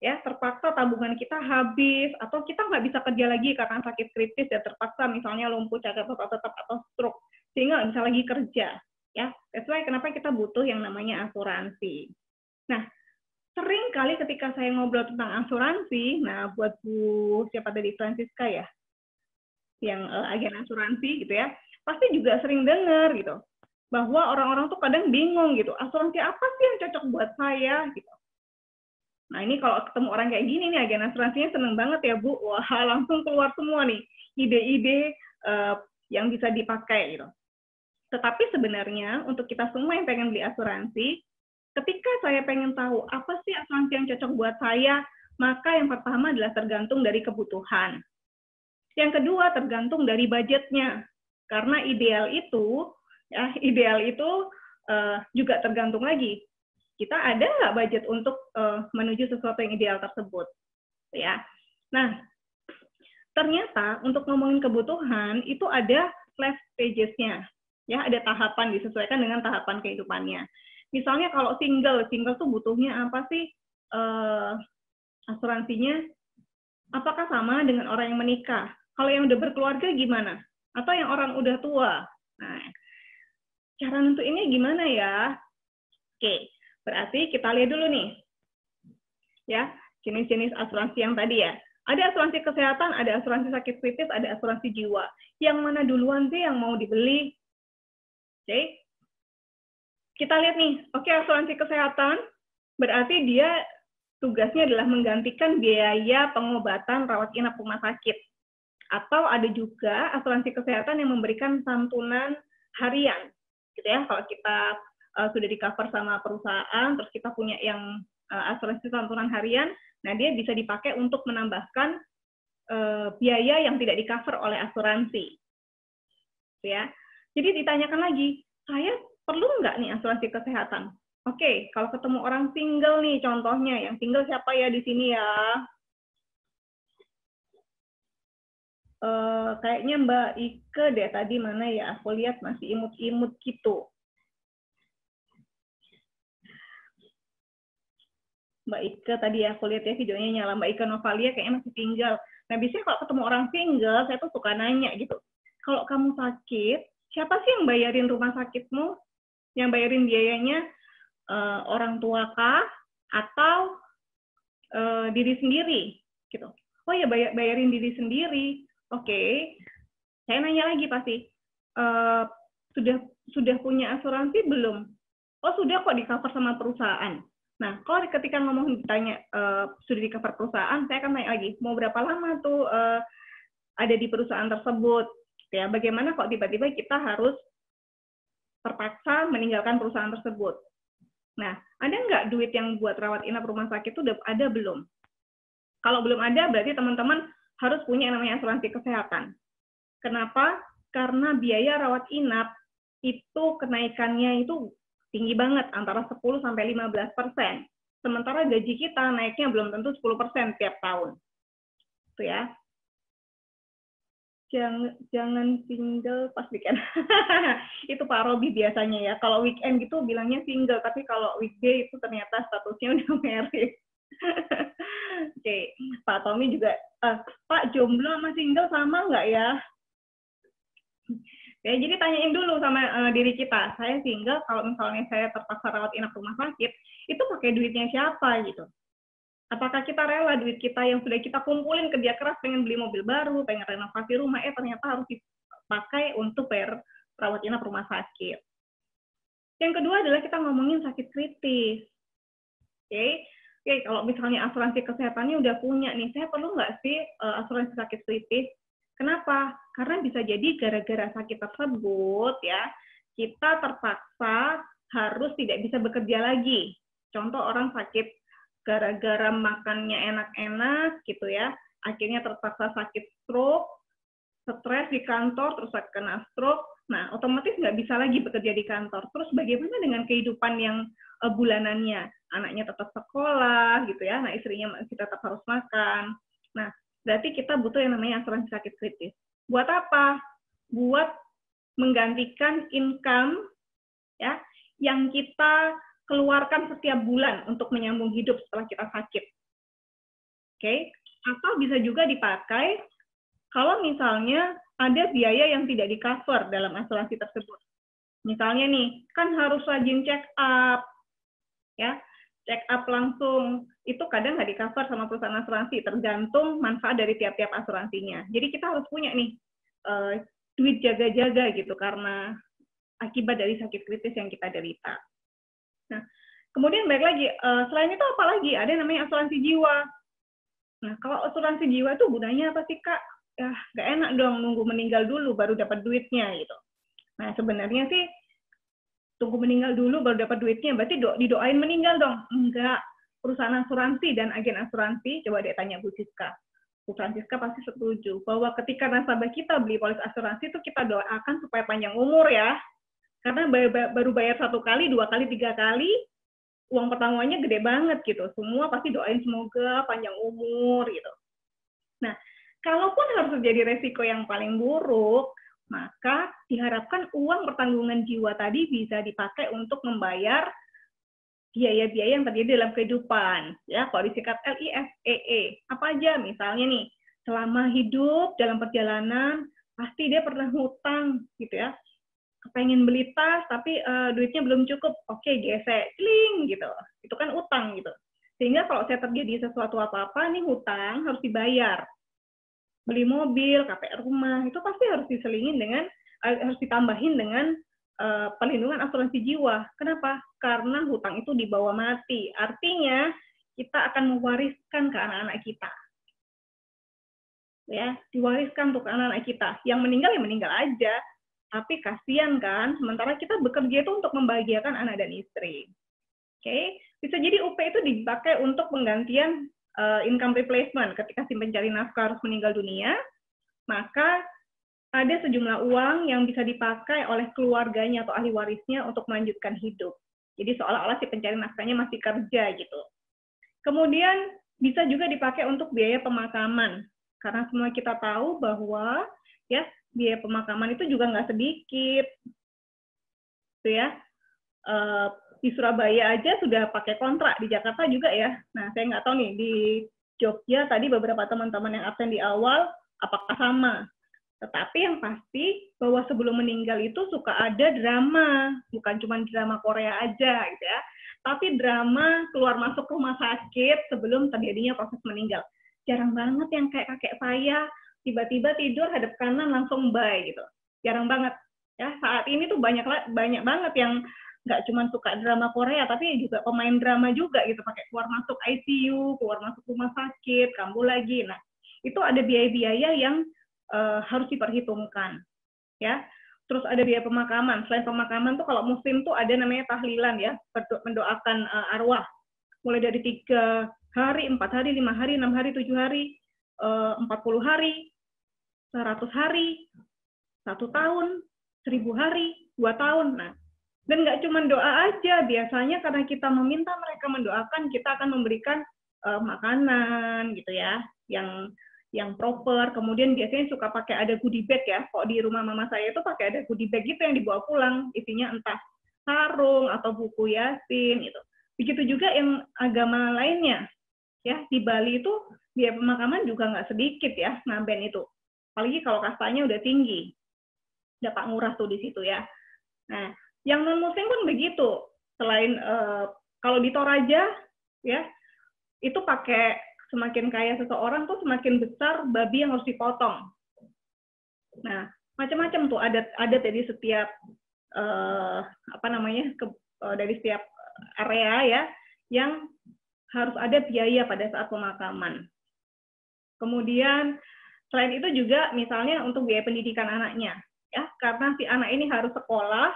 ya terpaksa tabungan kita habis, atau kita nggak bisa kerja lagi karena sakit kritis, ya terpaksa misalnya lumpuh, cacat tetap atau stroke, sehingga nggak bisa lagi kerja. Ya, that's why kenapa kita butuh yang namanya asuransi. Nah, sering kali ketika saya ngobrol tentang asuransi, nah buat Bu siapa tadi, Francisca ya, yang agen asuransi gitu ya, pasti juga sering dengar gitu, bahwa orang-orang tuh kadang bingung gitu, asuransi apa sih yang cocok buat saya gitu. Nah ini kalau ketemu orang kayak gini nih, agen asuransinya seneng banget ya Bu, wah langsung keluar semua nih ide-ide yang bisa dipakai gitu. Tetapi sebenarnya untuk kita semua yang pengen beli asuransi, ketika saya pengen tahu apa sih asuransi yang cocok buat saya, maka yang pertama adalah tergantung dari kebutuhan. Yang kedua tergantung dari budgetnya, karena ideal itu juga tergantung lagi. Kita ada nggak budget untuk menuju sesuatu yang ideal tersebut, ya. Nah, ternyata untuk ngomongin kebutuhan itu ada life stages-nya, ya, ada tahapan disesuaikan dengan tahapan kehidupannya. Misalnya kalau single tuh butuhnya apa sih asuransinya? Apakah sama dengan orang yang menikah? Kalau yang udah berkeluarga gimana? Atau yang orang udah tua? Nah, cara nentuinnya gimana ya? Oke, berarti kita lihat dulu nih, ya jenis-jenis asuransi yang tadi ya. Ada asuransi kesehatan, ada asuransi sakit kritis, ada asuransi jiwa. Yang mana duluan sih yang mau dibeli? Oke. Kita lihat nih, oke, asuransi kesehatan berarti dia tugasnya adalah menggantikan biaya pengobatan rawat inap rumah sakit. Atau ada juga asuransi kesehatan yang memberikan santunan harian, gitu ya. Kalau kita sudah di-cover sama perusahaan, terus kita punya yang asuransi santunan harian, nah dia bisa dipakai untuk menambahkan biaya yang tidak di-cover oleh asuransi, ya. Jadi ditanyakan lagi, saya perlu nggak nih asuransi kesehatan? Oke, kalau ketemu orang single nih, contohnya, yang single siapa ya di sini ya? Kayaknya Mbak Ike deh tadi, mana ya? Aku lihat masih imut-imut gitu. Mbak Ika tadi ya, aku lihat ya videonya nyala, Mbak Ika Novalia kayaknya masih single. Nah, biasanya kalau ketemu orang single, saya tuh suka nanya gitu, kalau kamu sakit, siapa sih yang bayarin rumah sakitmu? Yang bayarin biayanya orang tua kah? Atau diri sendiri? Gitu. Oh ya, bayarin diri sendiri. Oke. Saya nanya lagi pasti, sudah punya asuransi belum? Oh, sudah kok, di cover sama perusahaan. Nah, kalau ketika ngomong ditanya sudah di cover perusahaan, saya akan tanya lagi, mau berapa lama tuh ada di perusahaan tersebut? Ya, bagaimana kok tiba-tiba kita harus terpaksa meninggalkan perusahaan tersebut? Nah, ada nggak duit yang buat rawat inap rumah sakit itu udah ada belum? Kalau belum ada, berarti teman-teman harus punya yang namanya asuransi kesehatan. Kenapa? Karena biaya rawat inap itu kenaikannya itu tinggi banget, antara 10-15%. Sementara gaji kita naiknya belum tentu 10% tiap tahun. Itu ya. Jangan single pas weekend. Itu Pak Robi biasanya ya. Kalau weekend gitu bilangnya single, tapi kalau weekday itu ternyata statusnya udah married. Oke, Pak Tommy juga, Pak jomblo sama single sama nggak ya? Ya, jadi tanyain dulu sama diri kita, saya single, kalau misalnya saya terpaksa rawat inap rumah sakit, itu pakai duitnya siapa gitu? Apakah kita rela duit kita yang sudah kita kumpulin kerja keras, pengen beli mobil baru, pengen renovasi rumah, ternyata harus dipakai untuk bayar rawat inap rumah sakit. Yang kedua adalah kita ngomongin sakit kritis. Oke, kalau misalnya asuransi kesehatannya udah punya nih, saya perlu nggak sih asuransi sakit kritis? Kenapa? Karena bisa jadi gara-gara sakit tersebut ya, kita terpaksa harus tidak bisa bekerja lagi. Contoh orang sakit gara-gara makannya enak-enak gitu ya, akhirnya terpaksa sakit stroke, stres di kantor, terus kena stroke, nah otomatis nggak bisa lagi bekerja di kantor. Terus bagaimana dengan kehidupan yang bulanannya? Anaknya tetap sekolah gitu ya, nah istrinya masih tetap harus makan. Nah, berarti kita butuh yang namanya asuransi sakit kritis. Buat apa? Buat menggantikan income ya yang kita keluarkan setiap bulan untuk menyambung hidup setelah kita sakit. Oke? Atau bisa juga dipakai kalau misalnya ada biaya yang tidak di-cover dalam asuransi tersebut. Misalnya nih, kan harus rajin check up, ya, check up langsung, itu kadang nggak di-cover sama perusahaan asuransi, tergantung manfaat dari tiap-tiap asuransinya. Jadi kita harus punya nih, duit jaga-jaga gitu, karena akibat dari sakit kritis yang kita derita. Nah, kemudian balik lagi, selain itu apa lagi? Ada yang namanya asuransi jiwa. Nah, kalau asuransi jiwa itu gunanya apa sih, Kak? Ya, nggak enak dong nunggu meninggal dulu baru dapat duitnya gitu. Nah, sebenarnya sih tunggu meninggal dulu baru dapat duitnya, berarti didoain meninggal dong? Enggak. Perusahaan asuransi dan agen asuransi, coba deh tanya Bu Siska. Bu Francisca pasti setuju bahwa ketika nasabah kita beli polis asuransi itu kita doakan supaya panjang umur ya. Karena baru bayar 1 kali, 2 kali, 3 kali, uang pertanggungannya gede banget gitu. Semua pasti doain semoga panjang umur gitu. Nah, kalaupun harus terjadi resiko yang paling buruk, maka diharapkan uang pertanggungan jiwa tadi bisa dipakai untuk membayar biaya-biaya yang terjadi dalam kehidupan. Ya, kalau disingkat LIFEE, apa aja? Misalnya nih, selama hidup dalam perjalanan, pasti dia pernah hutang gitu ya. Pengen beli tas, tapi duitnya belum cukup. Oke, gesek, kling gitu. Itu kan utang gitu. Sehingga kalau saya terjadi sesuatu apa-apa, nih hutang harus dibayar. Beli mobil, KPR rumah, itu pasti harus diselingin dengan, harus ditambahin dengan perlindungan asuransi jiwa. Kenapa? Karena hutang itu dibawa mati. Artinya, kita akan mewariskan ke anak-anak kita. Ya, diwariskan untuk anak-anak kita. Yang meninggal, ya meninggal aja. Tapi kasihan kan, sementara kita bekerja itu untuk membahagiakan anak dan istri. Oke, bisa jadi UP itu dipakai untuk penggantian income replacement. Ketika si pencari nafkah harus meninggal dunia, maka ada sejumlah uang yang bisa dipakai oleh keluarganya atau ahli warisnya untuk melanjutkan hidup. Jadi seolah-olah si pencari nafkahnya masih kerja gitu. Kemudian bisa juga dipakai untuk biaya pemakaman. Karena semua kita tahu bahwa ya biaya pemakaman itu juga nggak sedikit. Gitu ya. di Surabaya aja sudah pakai kontrak, di Jakarta juga ya. Nah, saya nggak tahu nih, di Jogja tadi beberapa teman-teman yang absen di awal, apakah sama. Tetapi yang pasti bahwa sebelum meninggal itu suka ada drama, bukan cuma drama Korea aja gitu ya, tapi drama keluar masuk rumah sakit sebelum terjadinya proses meninggal. Jarang banget yang kayak kakek saya tiba-tiba tidur hadap kanan langsung bye gitu. Jarang banget ya. Saat ini tuh banyak banget yang nggak cuma suka drama Korea, tapi juga pemain drama juga gitu, pakai keluar masuk ICU, keluar masuk rumah sakit, kambuh lagi. Nah, itu ada biaya-biaya yang harus diperhitungkan, ya. Terus ada biaya pemakaman. Selain pemakaman tuh kalau muslim tuh ada namanya tahlilan ya, mendoakan arwah. Mulai dari 3 hari, 4 hari, 5 hari, 6 hari, 7 hari, 40 hari, 100 hari, 1 tahun, 1000 hari, 2 tahun. Nah, dan nggak cuma doa aja, biasanya karena kita meminta mereka mendoakan, kita akan memberikan makanan gitu ya, yang proper. Kemudian biasanya suka pakai ada goodie bag ya. Kok di rumah mama saya itu pakai ada goodie bag gitu yang dibawa pulang, isinya entah sarung atau buku Yasin gitu. Begitu juga yang agama lainnya. Ya, di Bali itu biaya pemakaman juga nggak sedikit ya, ngaben itu. Apalagi kalau kastanya udah tinggi. Udah Pak Ngurah tuh di situ ya. Nah, yang non-muslim pun begitu. Selain kalau di Toraja ya, itu pakai semakin kaya seseorang tuh semakin besar babi yang harus dipotong. Nah, macam-macam tuh adat dari setiap dari setiap area ya, yang harus ada biaya pada saat pemakaman. Kemudian selain itu juga misalnya untuk biaya pendidikan anaknya, ya, karena si anak ini harus sekolah,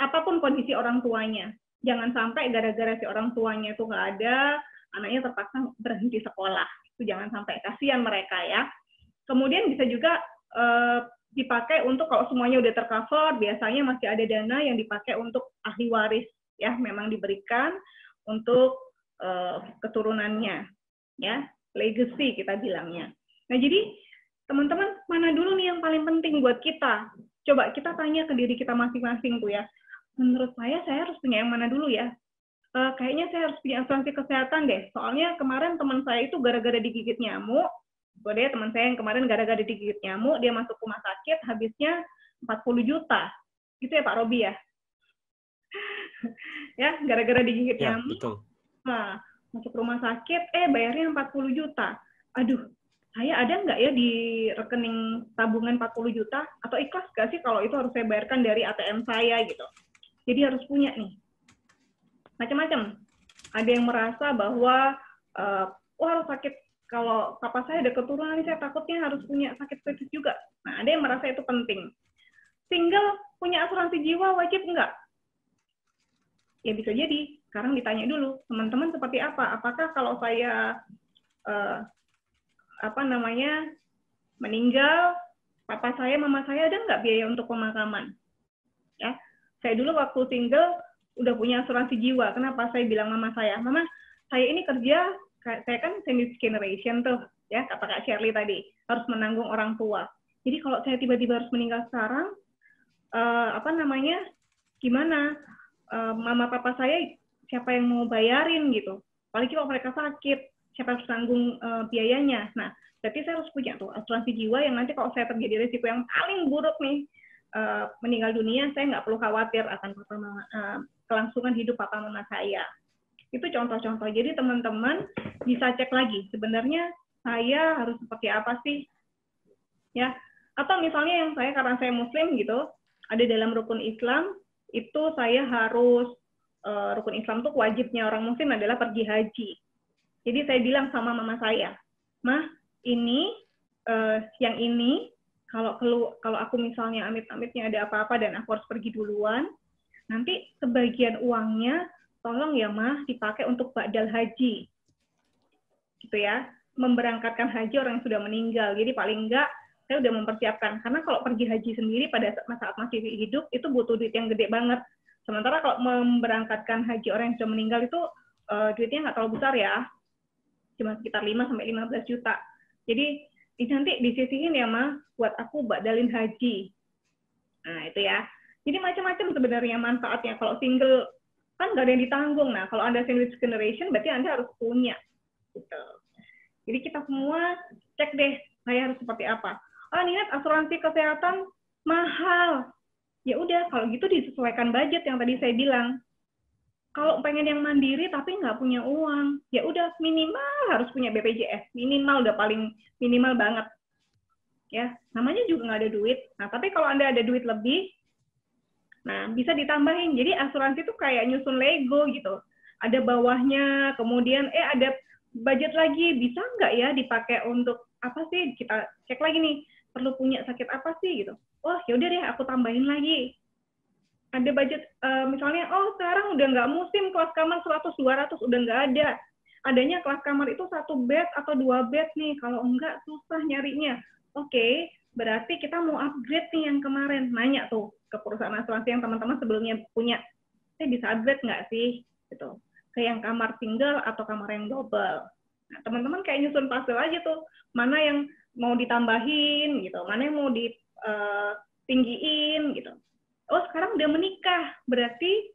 apapun kondisi orang tuanya. Jangan sampai gara-gara si orang tuanya itu nggak ada, anaknya terpaksa berhenti sekolah. Itu jangan sampai, kasihan mereka ya. Kemudian bisa juga dipakai untuk kalau semuanya udah tercover, biasanya masih ada dana yang dipakai untuk ahli waris ya, memang diberikan untuk keturunannya ya, legacy kita bilangnya. Nah, jadi teman-teman, mana dulu nih yang paling penting buat kita? Coba kita tanya ke diri kita masing-masing tuh ya. Menurut saya harus punya yang mana dulu ya? Kayaknya saya harus punya asuransi kesehatan deh. Soalnya kemarin teman saya itu gara-gara digigit nyamuk. Tuh deh, teman saya yang kemarin gara-gara digigit nyamuk, dia masuk rumah sakit, habisnya 40 juta. Gitu ya Pak Robi ya? Ya, gara-gara digigit Ya, nyamuk. betul. Nah, masuk rumah sakit, bayarnya 40 juta. Aduh, saya ada nggak ya di rekening tabungan 40 juta? Atau ikhlas nggak sih kalau itu harus saya bayarkan dari ATM saya gitu? Jadi harus punya nih. Macam-macam. Ada yang merasa bahwa harus sakit, kalau papa saya ada keturunan, saya takutnya harus punya sakit kritis juga. Nah, ada yang merasa itu penting. Single punya asuransi jiwa wajib enggak? Ya bisa jadi. Sekarang ditanya dulu, teman-teman seperti apa? Apakah kalau saya meninggal, papa saya, mama saya ada nggak biaya untuk pemakaman? Ya, saya dulu waktu single udah punya asuransi jiwa. Kenapa saya bilang mama saya, mama, saya ini kerja, saya kan sandwich generation tuh, ya, kata Kak Shirley tadi, harus menanggung orang tua. Jadi kalau saya tiba-tiba harus meninggal sekarang, gimana? Mama papa saya siapa yang mau bayarin gitu? Apalagi kalau mereka sakit, siapa yang harus tanggung biayanya? Nah, berarti saya harus punya tuh asuransi jiwa yang nanti kalau saya terjadi risiko yang paling buruk nih, meninggal dunia, saya nggak perlu khawatir akan kelangsungan hidup papa mama saya. Itu contoh-contoh. Jadi teman-teman bisa cek lagi, sebenarnya saya harus seperti apa sih? Ya. Atau misalnya yang saya, karena saya muslim gitu, ada dalam rukun Islam, itu saya harus, rukun Islam tuh wajibnya orang muslim adalah pergi haji. Jadi saya bilang sama mama saya, Mah, ini, yang ini, kalau aku misalnya amit-amitnya ada apa-apa dan aku harus pergi duluan, nanti sebagian uangnya tolong ya Mah dipakai untuk ba'dal haji. Gitu ya. Memberangkatkan haji orang yang sudah meninggal. Jadi paling enggak saya udah mempersiapkan. Karena kalau pergi haji sendiri pada saat masih hidup itu butuh duit yang gede banget. Sementara kalau memberangkatkan haji orang yang sudah meninggal itu duitnya nggak terlalu besar ya. Cuma sekitar 5-15 juta. Jadi nanti disisihin ya Mah buat aku ba'dalin haji. Nah, itu ya. Jadi macam-macam sebenarnya manfaatnya. Kalau single kan nggak ada yang ditanggung. Nah, kalau Anda sandwich generation, berarti Anda harus punya. Gitu. Jadi kita semua cek deh, saya harus seperti apa. Niat asuransi kesehatan mahal. Ya udah, kalau gitu disesuaikan budget yang tadi saya bilang. Kalau pengen yang mandiri tapi nggak punya uang, ya udah minimal harus punya BPJS. Minimal udah paling minimal banget. Ya, namanya juga nggak ada duit. Nah, tapi kalau Anda ada duit lebih, nah, bisa ditambahin. Jadi asuransi itu kayak nyusun Lego gitu. Ada bawahnya, kemudian ada budget lagi. Bisa nggak ya dipakai untuk apa sih? Kita cek lagi nih, perlu punya sakit apa sih gitu. Oh, yaudah deh, aku tambahin lagi. Ada budget, misalnya, sekarang udah nggak musim kelas kamar 100-200, udah nggak ada. Adanya kelas kamar itu 1 bed atau 2 bed nih. Kalau enggak, susah nyarinya. Oke, berarti kita mau upgrade nih yang kemarin. Nanya tuh ke perusahaan asuransi yang teman-teman sebelumnya punya, saya bisa upgrade nggak sih? Gitu. Ke yang kamar single atau kamar yang double. Nah, teman-teman kayak nyusun puzzle aja tuh, mana yang mau ditambahin, gitu, mana yang mau ditinggiin, gitu. Oh, sekarang udah menikah, berarti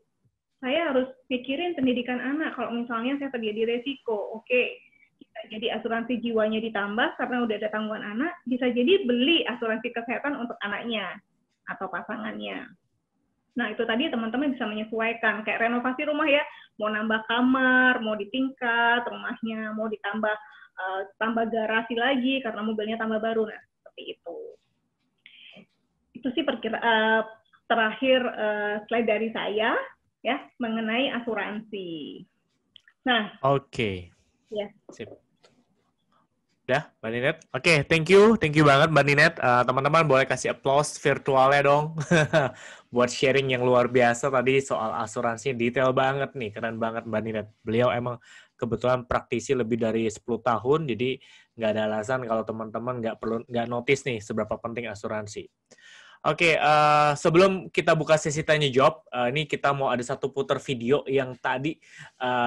saya harus pikirin pendidikan anak. Kalau misalnya saya terjadi resiko, oke. Jadi asuransi jiwanya ditambah karena udah ada tanggungan anak, bisa jadi beli asuransi kesehatan untuk anaknya atau pasangannya. Nah, itu tadi teman-teman bisa menyesuaikan. Kayak renovasi rumah ya, mau nambah kamar, mau ditingkat rumahnya, mau ditambah tambah garasi lagi karena mobilnya tambah baru. Nah, seperti itu. Itu sih terakhir slide dari saya ya mengenai asuransi. Nah, Oke. ya. Sip. Udah, Mbak Ninet? Oke, thank you banget Mbak Ninet. Teman-teman boleh kasih applause virtualnya dong. Buat sharing yang luar biasa tadi soal asuransi, detail banget nih, keren banget Mbak Ninet. Beliau emang kebetulan praktisi lebih dari 10 tahun, jadi nggak ada alasan kalau teman-teman nggak notice nih seberapa penting asuransi. Oke, sebelum kita buka sesi tanya jawab, ini kita mau ada satu putar video yang tadi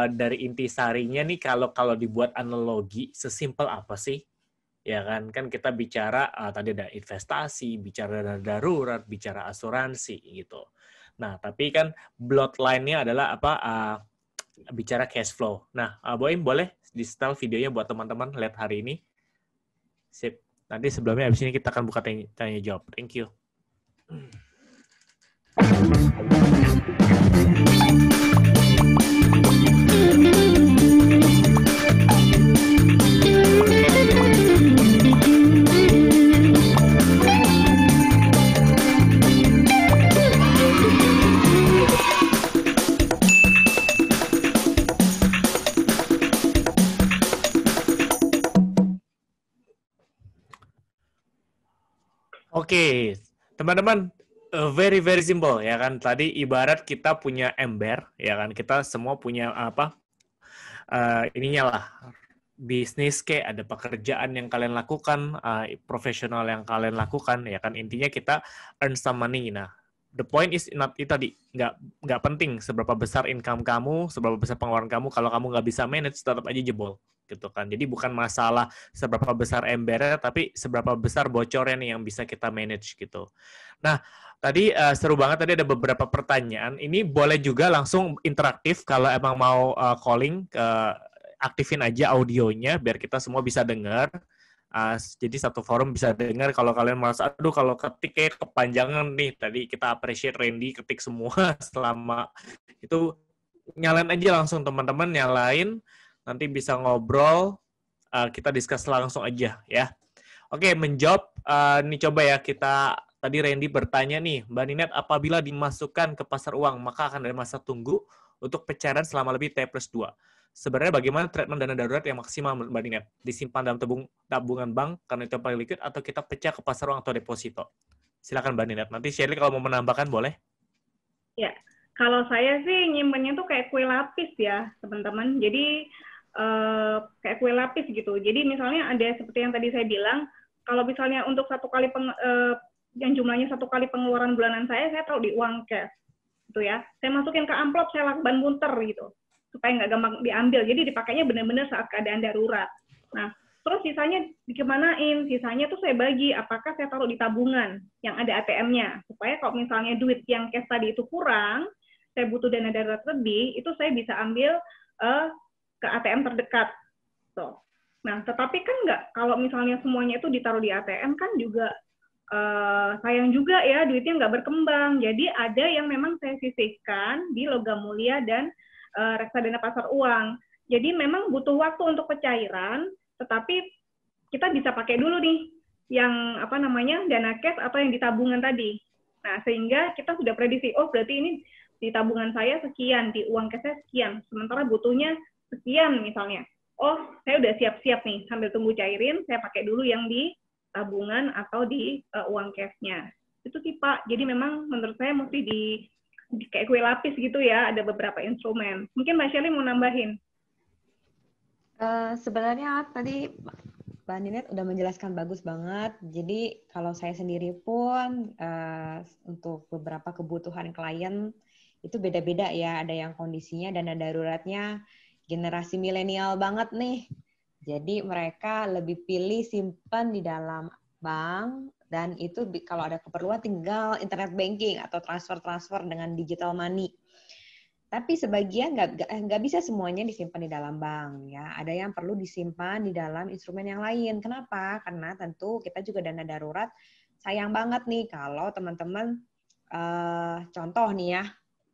dari intisarinya nih kalau dibuat analogi sesimpel apa sih? Ya kan kita bicara tadi ada investasi, bicara dana darurat, bicara asuransi gitu. Nah, tapi kan bloodline-nya adalah apa? Bicara cash flow. Nah, Boim boleh di-setel videonya buat teman-teman lihat hari ini. Sip. Nanti sebelumnya habis ini kita akan buka tanya jawab. Thank you. Oke, teman-teman, very simple ya kan. Tadi ibarat kita punya ember ya kan. Kita semua punya apa? Ininya lah, bisnis kayak ada pekerjaan yang kalian lakukan, profesional yang kalian lakukan ya kan. Intinya kita earn some money. Nah, the point is not itu tadi, nggak penting seberapa besar income kamu, seberapa besar pengeluaran kamu. Kalau kamu nggak bisa manage, tetap aja jebol gitu kan. Jadi bukan masalah seberapa besar embernya, tapi seberapa besar bocornya nih yang bisa kita manage gitu. Nah, tadi seru banget, tadi ada beberapa pertanyaan. Ini boleh juga langsung interaktif kalau emang mau calling, aktifin aja audionya biar kita semua bisa dengar. Jadi satu forum bisa dengar. Kalau kalian merasa, aduh kalau ketik kayak kepanjangan nih, tadi kita appreciate Randy ketik semua selama itu, nyalain aja langsung teman-teman, nyalain. Nanti bisa ngobrol, kita discuss langsung aja ya. Oke, menjawab, ini coba ya kita, tadi Randy bertanya nih, Mbak Ninet, apabila dimasukkan ke pasar uang, maka akan ada masa tunggu untuk pencairan selama lebih T+2. Sebenarnya bagaimana treatment dana darurat yang maksimal Mbak Ninet? Disimpan dalam tabungan bank karena itu yang paling liquid, atau kita pecah ke pasar uang atau deposito? Silakan Mbak Ninet. Nanti Shirley kalau mau menambahkan boleh. Ya, kalau saya sih nyimpennya tuh kayak kue lapis ya, teman-teman. Jadi kayak kue lapis gitu. Jadi misalnya ada seperti yang tadi saya bilang, kalau misalnya untuk yang jumlahnya 1 kali pengeluaran bulanan saya taruh di uang cash, gitu ya. Saya masukin ke amplop, saya lakban muter gitu, supaya nggak gampang diambil. Jadi dipakainya benar-benar saat keadaan darurat. Nah, terus sisanya dikemanain? Sisanya tuh saya bagi, apakah saya taruh di tabungan yang ada ATM-nya, supaya kalau misalnya duit yang cash tadi itu kurang, saya butuh dana darurat lebih, itu saya bisa ambil ke ATM terdekat. Tuh. Nah, tetapi kan nggak, kalau misalnya semuanya itu ditaruh di ATM kan juga sayang juga ya, duitnya nggak berkembang. Jadi ada yang memang saya sisihkan di logam mulia dan reksadana pasar uang. Jadi memang butuh waktu untuk pencairan, tetapi kita bisa pakai dulu nih yang apa namanya dana cash atau yang di tabungan tadi. Nah, sehingga kita sudah prediksi, oh berarti ini di tabungan saya sekian, di uang cashnya sekian, sementara butuhnya sekian misalnya. Oh, saya udah siap-siap nih, sambil tunggu cairin, saya pakai dulu yang di tabungan atau di uang cashnya. Itu sih Pak, jadi memang menurut saya mesti di kayak kue lapis gitu ya, ada beberapa instrumen. Mungkin Mbak Shirley mau nambahin. Sebenarnya tadi Mbak Ninet udah menjelaskan bagus banget. Jadi kalau saya sendiri pun untuk beberapa kebutuhan klien itu beda-beda ya. Ada yang kondisinya dana daruratnya generasi milenial banget nih. Jadi mereka lebih pilih simpan di dalam bank dan itu kalau ada keperluan tinggal internet banking atau transfer dengan digital money. Tapi sebagian nggak bisa semuanya disimpan di dalam bank ya. Ada yang perlu disimpan di dalam instrumen yang lain. Kenapa? Karena tentu kita juga dana darurat. Sayang banget nih kalau teman-teman contoh nih ya,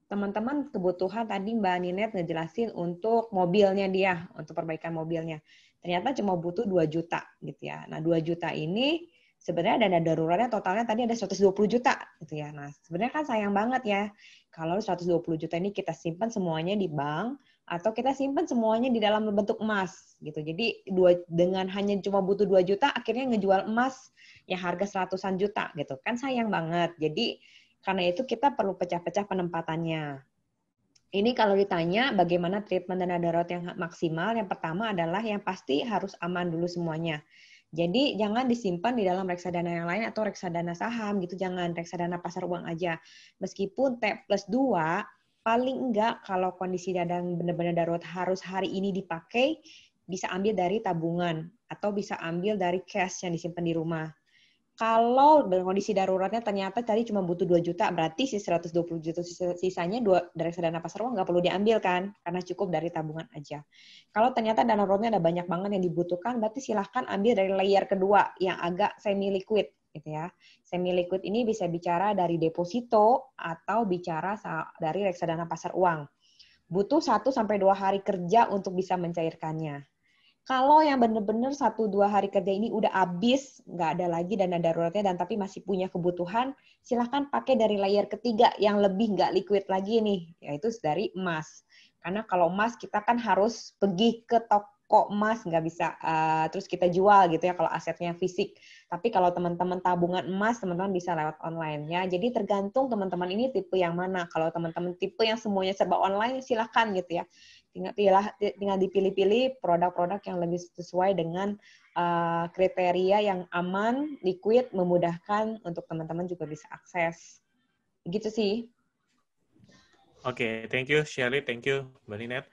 teman-teman kebutuhan tadi Mbak Ninet ngejelasin untuk mobilnya dia, untuk perbaikan mobilnya. Ternyata cuma butuh 2 juta gitu ya. Nah 2 juta ini sebenarnya dana daruratnya totalnya tadi ada 120 juta gitu ya. Nah sebenarnya kan sayang banget ya kalau 120 juta ini kita simpan semuanya di bank atau kita simpan semuanya di dalam bentuk emas gitu. Jadi dengan hanya cuma butuh 2 juta akhirnya ngejual emas yang harga 100-an juta gitu. Kan sayang banget. Jadi karena itu kita perlu pecah-pecah penempatannya. Ini kalau ditanya bagaimana treatment dana darurat yang maksimal, yang pertama adalah yang pasti harus aman dulu semuanya. Jadi jangan disimpan di dalam reksadana yang lain atau reksadana saham gitu, jangan reksadana pasar uang aja. Meskipun T+2, paling enggak kalau kondisi dana benar-benar darurat harus hari ini dipakai, bisa ambil dari tabungan atau bisa ambil dari cash yang disimpan di rumah. Kalau kondisi daruratnya ternyata tadi cuma butuh 2 juta, berarti si 120 juta sisanya dari reksadana pasar uang nggak perlu diambil kan, karena cukup dari tabungan aja. Kalau ternyata dana daruratnya ada banyak banget yang dibutuhkan, berarti silahkan ambil dari layer kedua yang agak semi-liquid. Gitu ya. Semi-liquid ini bisa bicara dari deposito atau bicara dari reksadana pasar uang. Butuh 1-2 hari kerja untuk bisa mencairkannya. Kalau yang benar-benar 1-2 hari kerja ini udah habis, nggak ada lagi dana daruratnya dan tapi masih punya kebutuhan, silahkan pakai dari layer ketiga yang lebih nggak liquid lagi nih, yaitu dari emas. Karena kalau emas kita kan harus pergi ke toko emas, nggak bisa terus kita jual gitu ya kalau asetnya fisik. Tapi kalau teman-teman tabungan emas, teman-teman bisa lewat online ya. Jadi tergantung teman-teman ini tipe yang mana. Kalau teman-teman tipe yang semuanya serba online, silahkan gitu ya. Tinggal dipilih-pilih produk-produk yang lebih sesuai dengan kriteria yang aman, liquid, memudahkan untuk teman-teman juga bisa akses. Gitu sih. Oke, thank you Shirley, thank you Mbak Ninet.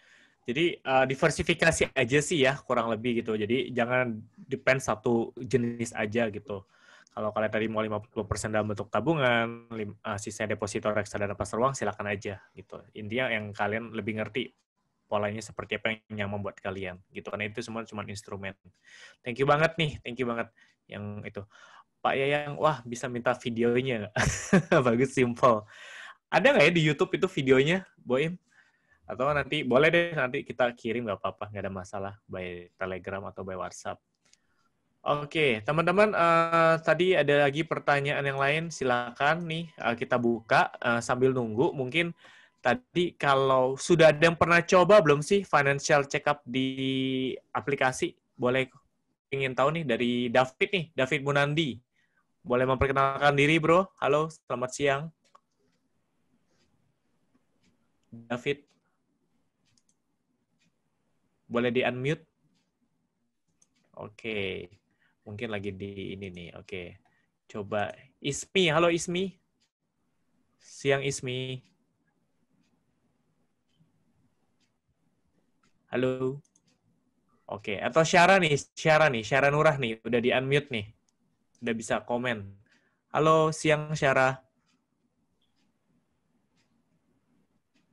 Jadi diversifikasi aja sih ya, kurang lebih gitu. Jadi jangan depend satu jenis aja gitu. Kalau kalian tadi mau 50% dalam bentuk tabungan, sisanya deposito reksadana pasar uang, silakan aja gitu. Intinya yang kalian lebih ngerti polanya seperti apa yang nyaman buat kalian gitu, karena itu semua cuma instrumen. Thank you banget nih, thank you banget yang itu. Pak Yayang, wah bisa minta videonya nggak? Bagus, simple. Ada nggak ya di YouTube itu videonya, Boim? Atau nanti boleh deh, nanti kita kirim nggak apa-apa, nggak ada masalah, by Telegram atau by WhatsApp. Oke, teman-teman, tadi ada lagi pertanyaan yang lain, silakan nih kita buka sambil nunggu. Mungkin tadi kalau sudah ada yang pernah coba belum sih financial check-up di aplikasi? Boleh ingin tahu nih dari David nih, David Munandi. Boleh memperkenalkan diri, bro? Halo, selamat siang. David. Boleh di-unmute? Oke. Mungkin lagi di ini nih. Oke. Coba Ismi. Halo Ismi. Siang Ismi. Halo. Oke, atau Syara Nurah nih, udah di-unmute nih. Udah bisa komen. Halo, siang Syara.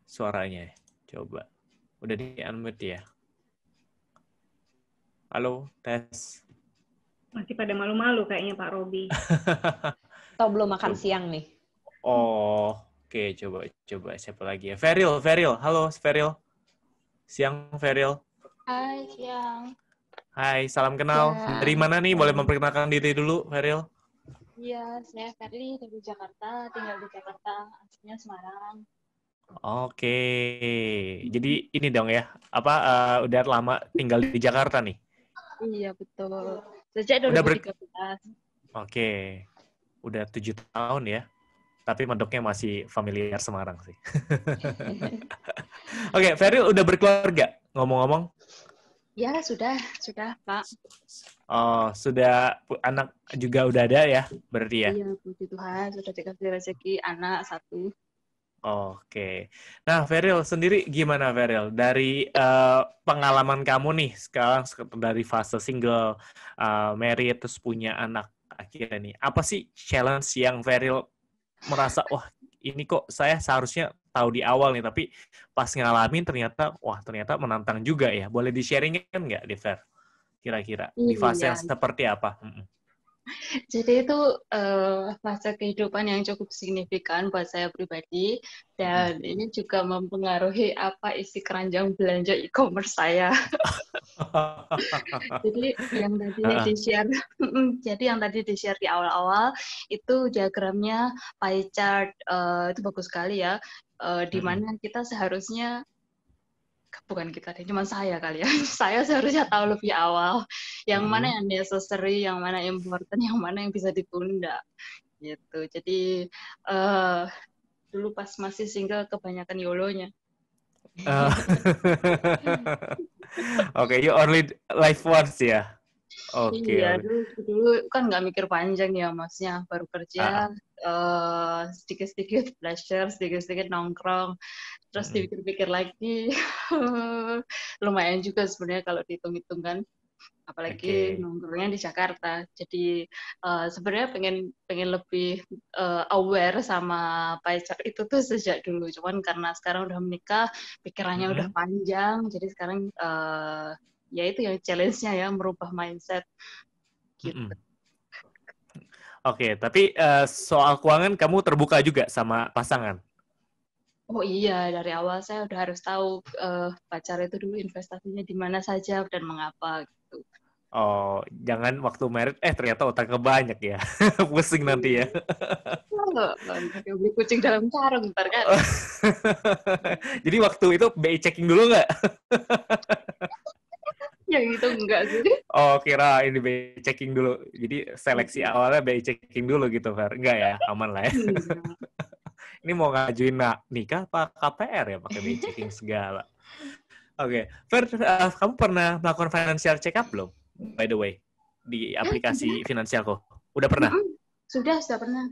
suaranya? Coba. Udah di-unmute ya? Halo, tes. Masih pada malu-malu kayaknya Pak Robi. Atau belum makan siang nih? Oh, oke. Coba. Siapa lagi ya? Feril. Halo, Feril. Siang, Feril. Hai, siang. Hai, salam kenal. Ya. Dari mana nih? Boleh memperkenalkan diri dulu, Feril? Iya, saya Ferly dari Jakarta, tinggal di Jakarta, aslinya Semarang. Oke. Jadi ini dong ya. Udah lama tinggal di Jakarta nih? Iya, betul. Sejak Udah 2013. Oke. Udah 7 tahun ya. Tapi mendoknya masih familiar Semarang sih. Oke, Feril udah berkeluarga? Ngomong-ngomong. Ya, sudah, Pak. Oh, sudah anak juga udah ada ya, berarti ya? Iya, puji Tuhan, sudah dikasih rezeki anak 1. Oke. Nah, Feril sendiri gimana, Feril? Dari pengalaman kamu nih, sekarang dari fase single, married, terus punya anak akhirnya nih. Apa sih challenge yang Feril merasa, wah ini kok saya seharusnya tahu di awal nih, tapi pas ngalamin ternyata menantang juga ya. Boleh di-sharingin nggak, di Fer? Kira-kira di fase yang Iya. seperti apa? Jadi itu fase kehidupan yang cukup signifikan buat saya pribadi, dan ini juga mempengaruhi apa isi keranjang belanja e-commerce saya. Jadi yang tadi di-share, yang tadi di-share di awal-awal itu diagramnya pie chart, itu bagus sekali ya, di mana kita seharusnya, bukan kita deh, cuma saya kali ya. Saya seharusnya tahu lebih awal yang mana yang necessary, yang mana important, yang mana yang bisa ditunda gitu. Jadi dulu pas masih single kebanyakan YOLO-nya. Oke, you only live once ya. Oke. Iya, dulu kan nggak mikir panjang ya, maksudnya baru kerja, sedikit-sedikit pleasure, sedikit-sedikit nongkrong, terus dipikir-pikir lagi, lumayan juga sebenarnya kalau dihitung-hitung kan, apalagi nongkrongnya di Jakarta. Jadi sebenarnya pengen lebih aware sama pacar itu tuh sejak dulu, cuman karena sekarang udah menikah, pikirannya udah panjang, jadi sekarang ya itu yang challenge-nya ya, merubah mindset gitu. Oke, tapi soal keuangan kamu terbuka juga sama pasangan? Oh iya, dari awal saya udah harus tahu pacar itu dulu investasinya di mana saja dan mengapa gitu. Oh, jangan waktu married ternyata otaknya banyak ya. Pusing nanti ya. Beli kucing dalam karung ntar kan. Jadi waktu itu BI checking dulu nggak? Yang itu enggak sih. Oh, kira ini BI checking dulu. Jadi seleksi awalnya BI checking dulu gitu, Fer. Enggak ya? Aman lah ya. Ini mau ngajuin nikah apa KPR ya pakai BI checking segala. Oke. Fer, kamu pernah melakukan financial check up belum? By the way, di aplikasi Finansialku. Udah pernah? Sudah pernah.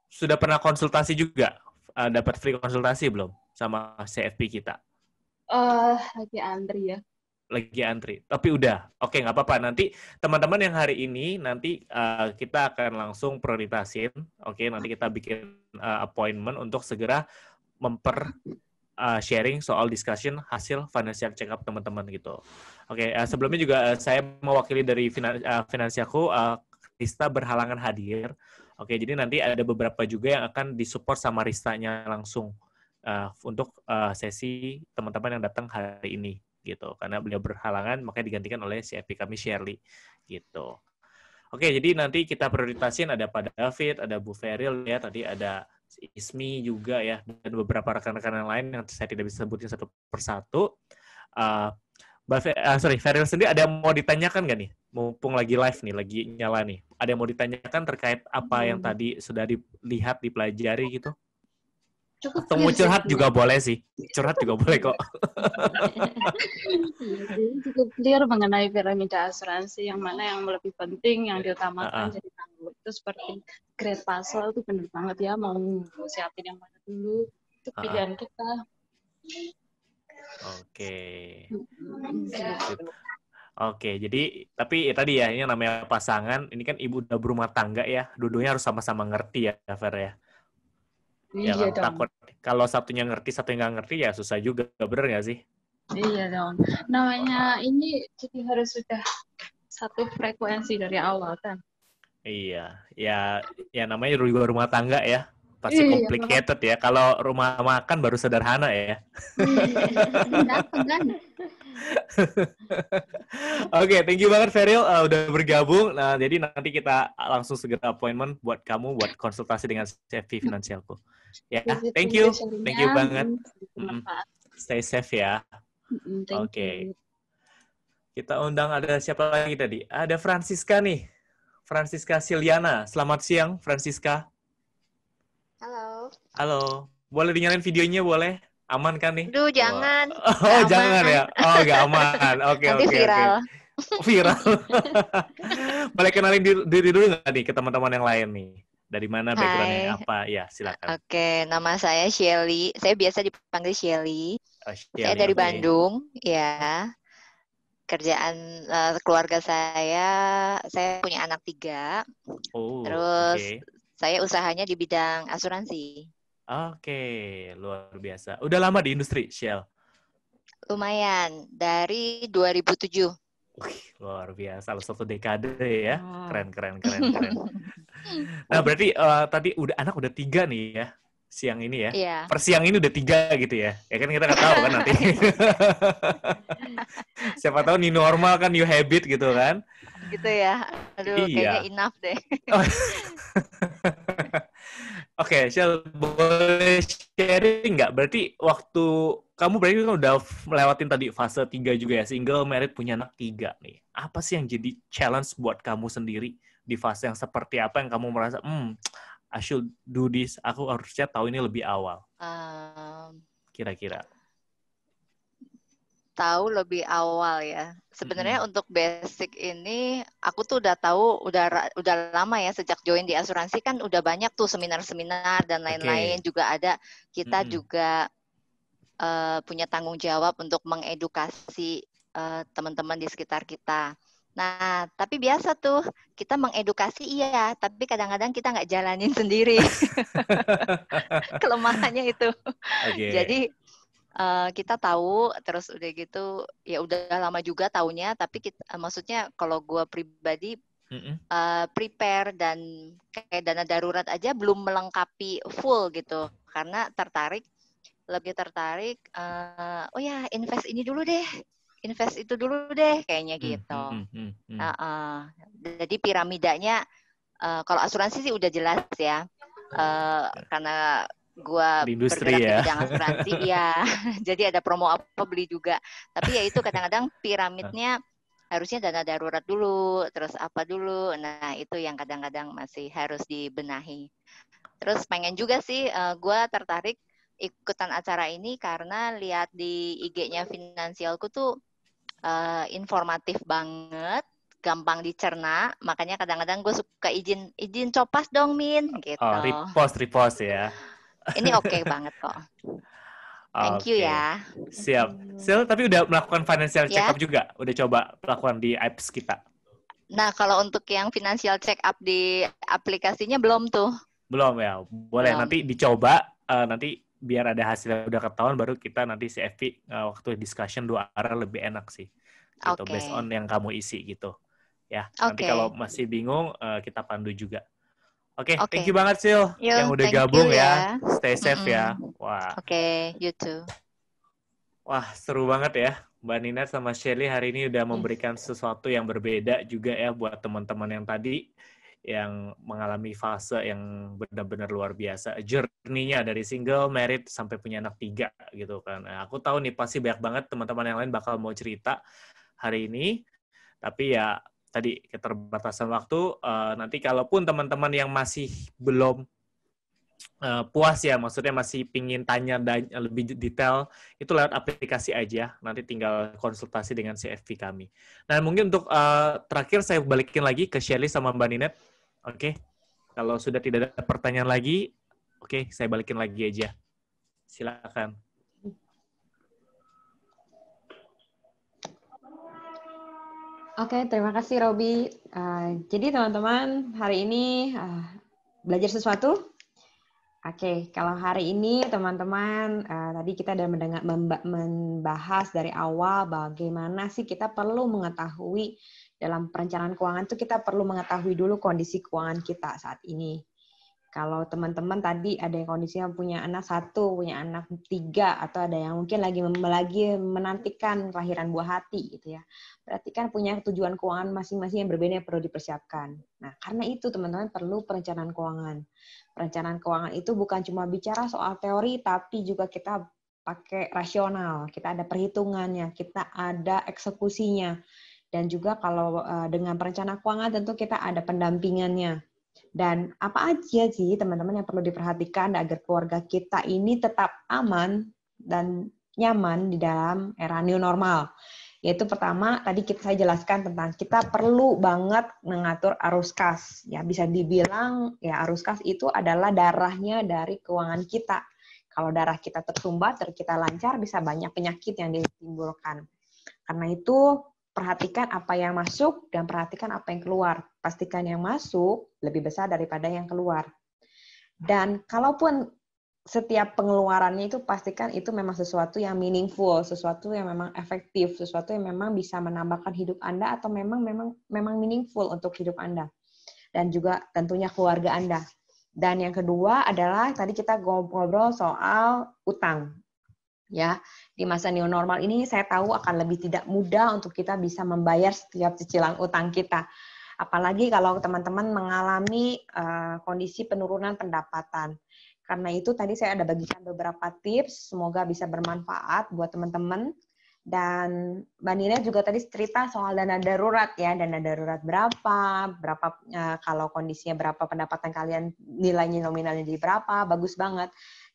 Sudah pernah konsultasi juga? Dapat free konsultasi belum sama CFP kita? Lagi antri ya. Lagi antri, tapi udah. Oke, nggak apa-apa. Nanti teman-teman yang hari ini, nanti kita akan langsung prioritasin. Oke, nanti kita bikin appointment untuk segera sharing soal discussion hasil financial check-up teman-teman gitu. Oke, sebelumnya juga saya mewakili dari Finansialku, Rista berhalangan hadir. Oke, jadi nanti ada beberapa juga yang akan disupport sama Ristanya langsung untuk sesi teman-teman yang datang hari ini gitu. Karena beliau berhalangan, makanya digantikan oleh CFP kami, Shirley gitu. Oke, jadi nanti kita prioritasin ada Pak David, ada Bu Feril ya, tadi ada Ismi juga ya, dan beberapa rekan-rekan yang lain yang saya tidak bisa sebutin satu persatu. Feril sendiri ada yang mau ditanyakan nggak nih? Mumpung lagi live nih, lagi nyala nih. Ada yang mau ditanyakan terkait apa yang tadi sudah dilihat, dipelajari gitu? Cukup atau mau curhat juga boleh sih. Curhat juga boleh kok. Cukup clear mengenai piramida asuransi, yang mana yang lebih penting, yang diutamakan. Jadi tahu itu seperti grade puzzle itu benar banget ya, mau siapin yang mana dulu, itu pilihan kita. Oke, jadi tapi tadi ya, ini namanya pasangan, ini kan ibu udah berumah tangga ya, dua-duanya harus sama-sama ngerti ya, Fer ya. Ya Iya kan dong. takut kalau satunya ngerti, satunya nggak ngerti ya susah juga, bener nggak sih? Iya dong. Namanya ini jadi harus sudah satu frekuensi dari awal kan. Iya, ya namanya juga rumah tangga ya, pasti Iya. complicated ya. Kalau rumah makan baru sederhana ya. Datang kan. Oke, thank you banget Feril udah bergabung. Nah, jadi nanti kita langsung segera appointment buat kamu buat konsultasi dengan CFP Finansialku. Ya, thank you banget. Bermanfaat. Stay safe ya. Thank Oke. you. Kita undang ada siapa lagi tadi? Ada Francisca nih. Francisca Siliana. Selamat siang, Francisca. Halo. Halo. Boleh dinyalain videonya, boleh? Aman kan nih? Aduh, jangan. Oh, Nggak jangan aman. ya? Oh, nggak aman. Oke, Nanti oke. viral. Viral. Boleh kenalin diri dulu nggak nih ke teman-teman yang lain nih? Dari mana, background-nya Hai. apa? Ya, silakan. Oke, nama saya Shelly. Saya biasa dipanggil Shelly. Saya Shelly, dari oke. Bandung, ya. Kerjaan keluarga saya punya anak 3. Oh, Terus oke. saya usahanya di bidang asuransi. Oke, luar biasa. Udah lama di industri, Shell? Lumayan, dari 2007. Wih, luar biasa, 1 dekade ya. Hmm. Keren. Nah, berarti tadi anak udah 3 nih ya, siang ini ya. Iya. Per siang ini udah 3 gitu ya. Ya kan kita nggak tahu kan nanti. Siapa tahu new normal kan, new habit gitu kan. Gitu ya. Aduh, Iya. kayaknya enough deh. Oke, Shell, boleh sharing nggak? Berarti waktu kamu berarti kan udah melewatin tadi fase 3 juga ya, single, married, punya anak 3 nih. Apa sih yang jadi challenge buat kamu sendiri di fase yang seperti apa yang kamu merasa, I should do this, aku harusnya tahu ini lebih awal. Kira-kira. Tahu lebih awal ya. Sebenarnya untuk basic ini aku tuh udah tahu udah lama ya, sejak join di asuransi kan udah banyak tuh seminar-seminar dan lain-lain. Juga ada kita juga punya tanggung jawab untuk mengedukasi teman-teman di sekitar kita. Nah, tapi biasa tuh kita mengedukasi iya, tapi kadang-kadang kita nggak jalanin sendiri. Kelemahannya itu. Jadi kita tahu, terus udah gitu ya udah lama juga taunya, tapi maksudnya kalau gue pribadi prepare dan kayak dana darurat aja belum melengkapi full gitu, karena lebih tertarik oh ya invest ini dulu deh, invest itu dulu deh kayaknya gitu. Jadi piramidanya kalau asuransi sih udah jelas ya, karena gua bergerak di bidang asuransi ya. Jadi ada promo apa beli juga. Tapi ya itu kadang-kadang piramidnya harusnya dana darurat dulu, terus apa dulu. Nah, itu yang kadang-kadang masih harus dibenahi. Terus pengen juga sih gua tertarik ikutan acara ini karena lihat di IG-nya Finansialku tuh informatif banget, gampang dicerna, makanya kadang-kadang gue suka izin copas dong Min gitu. Oh, repost ya. Ini oke banget kok. Thank you ya. Siap. Sil, tapi udah melakukan financial check up juga? Udah coba lakukan di apps kita? Nah, kalau untuk yang financial check up di aplikasinya belum tuh. Belum ya? Boleh belum. Nanti dicoba, nanti biar ada hasilnya udah ketahuan, baru kita nanti CFP waktu discussion 2 arah lebih enak sih. Gitu, based on yang kamu isi gitu. Ya, nanti kalau masih bingung, kita pandu juga. Oke, thank you banget Sil yang udah gabung ya. Stay safe ya. Wah. Oke, you too. Wah, seru banget ya. Mbak Ninette sama Shelly hari ini udah memberikan sesuatu yang berbeda juga ya buat teman-teman yang tadi yang mengalami fase yang benar-benar luar biasa. Journey-nya dari single, married, sampai punya anak 3 gitu kan. Nah, aku tahu nih pasti banyak banget teman-teman yang lain bakal mau cerita hari ini. Tapi ya tadi keterbatasan waktu, nanti kalaupun teman-teman yang masih belum puas ya, maksudnya masih pingin tanya lebih detail, itu lewat aplikasi aja, nanti tinggal konsultasi dengan CFP kami. Nah mungkin untuk terakhir saya balikin lagi ke Shelly sama Mbak Ninette. Oke, kalau sudah tidak ada pertanyaan lagi, oke, saya balikin lagi aja. Silakan. Oke, terima kasih Robi. Jadi teman-teman, hari ini belajar sesuatu. Oke, kalau hari ini teman-teman tadi kita sudah membahas dari awal bagaimana sih kita perlu mengetahui dalam perencanaan keuangan itu kita perlu mengetahui dulu kondisi keuangan kita saat ini. Kalau teman-teman tadi ada yang kondisinya punya anak 1, punya anak 3, atau ada yang mungkin lagi menantikan kelahiran buah hati gitu ya. Berarti kan punya tujuan keuangan masing-masing yang berbeda yang perlu dipersiapkan. Nah, karena itu teman-teman perlu perencanaan keuangan. Perencanaan keuangan itu bukan cuma bicara soal teori, tapi juga kita pakai rasional, kita ada perhitungannya, kita ada eksekusinya. Dan juga kalau dengan perencanaan keuangan tentu kita ada pendampingannya. Dan apa aja sih teman-teman yang perlu diperhatikan agar keluarga kita ini tetap aman dan nyaman di dalam era new normal. Yaitu pertama, tadi saya jelaskan tentang kita perlu banget mengatur arus kas. Ya, bisa dibilang ya arus kas itu adalah darahnya dari keuangan kita. Kalau darah kita tersumbat, kita lancar, bisa banyak penyakit yang ditimbulkan. Karena itu, perhatikan apa yang masuk dan perhatikan apa yang keluar. Pastikan yang masuk lebih besar daripada yang keluar. Dan kalaupun setiap pengeluarannya itu pastikan itu memang sesuatu yang meaningful, sesuatu yang memang efektif, sesuatu yang memang bisa menambahkan hidup Anda atau memang meaningful untuk hidup Anda. Dan juga tentunya keluarga Anda. Dan yang kedua adalah tadi kita ngobrol soal utang. Ya, di masa new normal ini saya tahu akan lebih tidak mudah untuk kita bisa membayar setiap cicilan utang kita. Apalagi kalau teman-teman mengalami kondisi penurunan pendapatan. Karena itu tadi saya ada bagikan beberapa tips, semoga bisa bermanfaat buat teman-teman. Dan Mbak Nina juga tadi cerita soal dana darurat ya, dana darurat berapa kalau kondisinya berapa, pendapatan kalian nilainya nominalnya jadi berapa, bagus banget.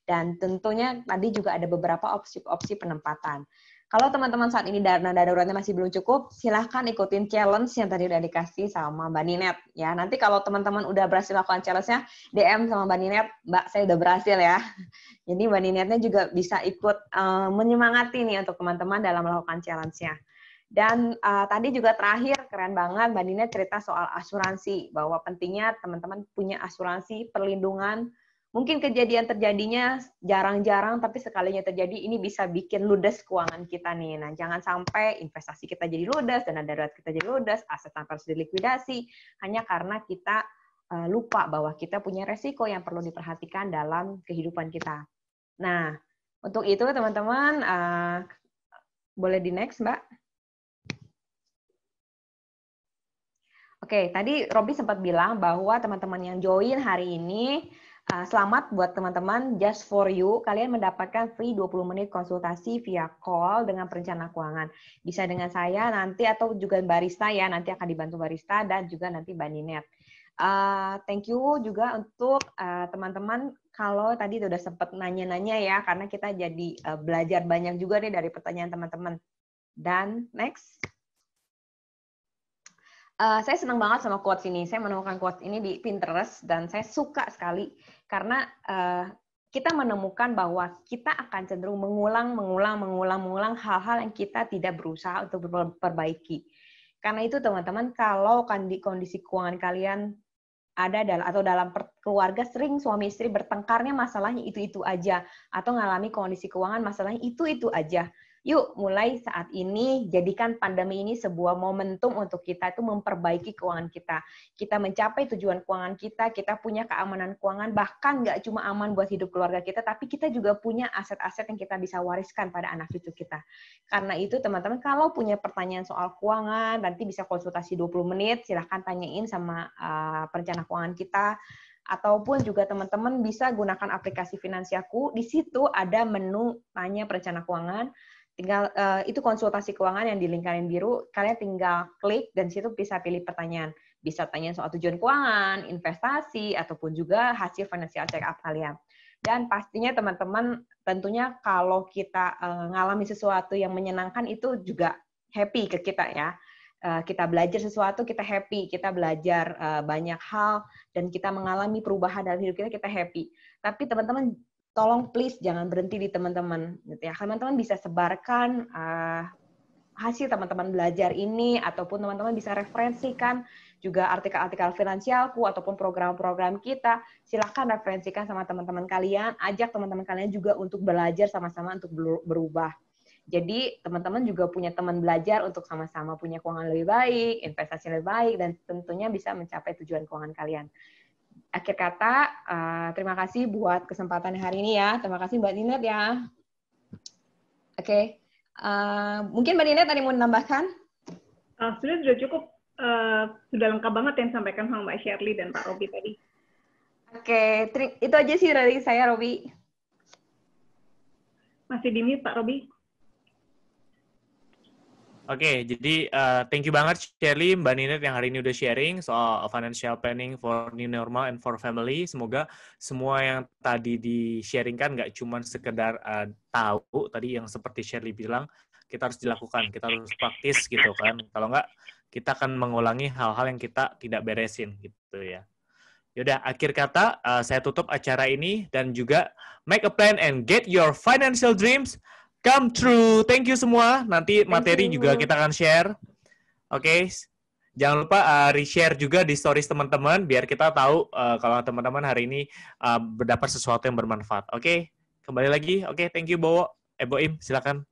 Dan tentunya tadi juga ada beberapa opsi penempatan. Kalau teman-teman saat ini dana daruratnya masih belum cukup, silahkan ikutin challenge yang tadi udah dikasih sama Mbak Ninet. Ya, nanti kalau teman-teman udah berhasil lakukan challenge-nya, DM sama Mbak Ninet, Mbak saya udah berhasil ya. Jadi Mbak Ninetnya juga bisa ikut menyemangati nih untuk teman-teman dalam melakukan challenge-nya. Dan tadi juga terakhir, keren banget Mbak Ninet cerita soal asuransi, bahwa pentingnya teman-teman punya asuransi perlindungan. Mungkin kejadian terjadinya jarang-jarang, tapi sekalinya terjadi ini bisa bikin ludes keuangan kita nih. Nah, jangan sampai investasi kita jadi ludes, dana darurat kita jadi ludes, aset tanpa harus dilikuidasi, hanya karena kita lupa bahwa kita punya resiko yang perlu diperhatikan dalam kehidupan kita. Nah, untuk itu teman-teman, boleh di next, Mbak? Oke, tadi Robby sempat bilang bahwa teman-teman yang join hari ini, selamat buat teman-teman, just for you, kalian mendapatkan free 20 menit konsultasi via call dengan perencana keuangan. Bisa dengan saya nanti atau juga barista ya, nanti akan dibantu barista dan juga nanti Mbak Ninet. Thank you juga untuk teman-teman, kalau tadi udah sempat nanya-nanya ya, karena kita jadi belajar banyak juga nih dari pertanyaan teman-teman. Dan next. Saya senang banget sama quotes ini. Saya menemukan quotes ini di Pinterest dan saya suka sekali karena kita menemukan bahwa kita akan cenderung mengulang hal-hal yang kita tidak berusaha untuk memperbaiki. Karena itu teman-teman, kalau kondisi keuangan kalian ada dalam keluarga sering suami istri bertengkarnya masalahnya itu-itu aja atau mengalami kondisi keuangan masalahnya itu-itu aja. Yuk, mulai saat ini, jadikan pandemi ini sebuah momentum untuk kita itu memperbaiki keuangan kita. Kita mencapai tujuan keuangan kita punya keamanan keuangan, bahkan nggak cuma aman buat hidup keluarga kita, tapi kita juga punya aset-aset yang kita bisa wariskan pada anak cucu kita. Karena itu, teman-teman, kalau punya pertanyaan soal keuangan, nanti bisa konsultasi 20 menit, silahkan tanyain sama perencana keuangan kita, ataupun juga teman-teman bisa gunakan aplikasi Finansiaku. Di situ ada menu tanya perencana keuangan. Tinggal itu konsultasi keuangan yang di lingkaran biru, kalian tinggal klik dan situ bisa pilih pertanyaan. Bisa tanya soal tujuan keuangan, investasi, ataupun juga hasil financial check up kalian. Dan pastinya teman-teman, tentunya kalau kita ngalami sesuatu yang menyenangkan itu juga happy ke kita ya. Kita belajar sesuatu, kita happy. Kita belajar banyak hal dan kita mengalami perubahan dalam hidup kita happy. Tapi teman-teman, tolong please jangan berhenti di teman-teman gitu ya. Teman-teman bisa sebarkan hasil teman-teman belajar ini, ataupun teman-teman bisa referensikan juga artikel-artikel finansialku ataupun program-program kita, silakan referensikan sama teman-teman kalian, ajak teman-teman kalian juga untuk belajar sama-sama untuk berubah. Jadi teman-teman juga punya teman belajar untuk sama-sama punya keuangan lebih baik, investasi lebih baik, dan tentunya bisa mencapai tujuan keuangan kalian. Akhir kata, terima kasih buat kesempatan hari ini ya. Terima kasih Mbak Ninet ya. Oke. Mungkin Mbak Ninet ada yang mau menambahkan? Sudah cukup. Sudah lengkap banget yang disampaikan sama Mbak Shirley dan Pak Robi tadi. Oke, itu aja sih dari saya, Robi. Masih di mute, Pak Robi. Oke, jadi thank you banget Shirley, Mbak Ninet yang hari ini udah sharing soal financial planning for new normal and for family. Semoga semua yang tadi di-sharingkan nggak cuma sekedar tahu, tadi yang seperti Shirley bilang, kita harus dilakukan, kita harus praktis gitu kan. Kalau nggak, kita akan mengulangi hal-hal yang kita tidak beresin gitu ya. Yaudah, akhir kata saya tutup acara ini dan juga make a plan and get your financial dreams come true. Thank you semua. Nanti materi juga kita akan share. Oke. Jangan lupa re-share juga di stories teman-teman biar kita tahu kalau teman-teman hari ini berdapat sesuatu yang bermanfaat. Oke. Kembali lagi. Oke, thank you Bowo. Boim, silakan.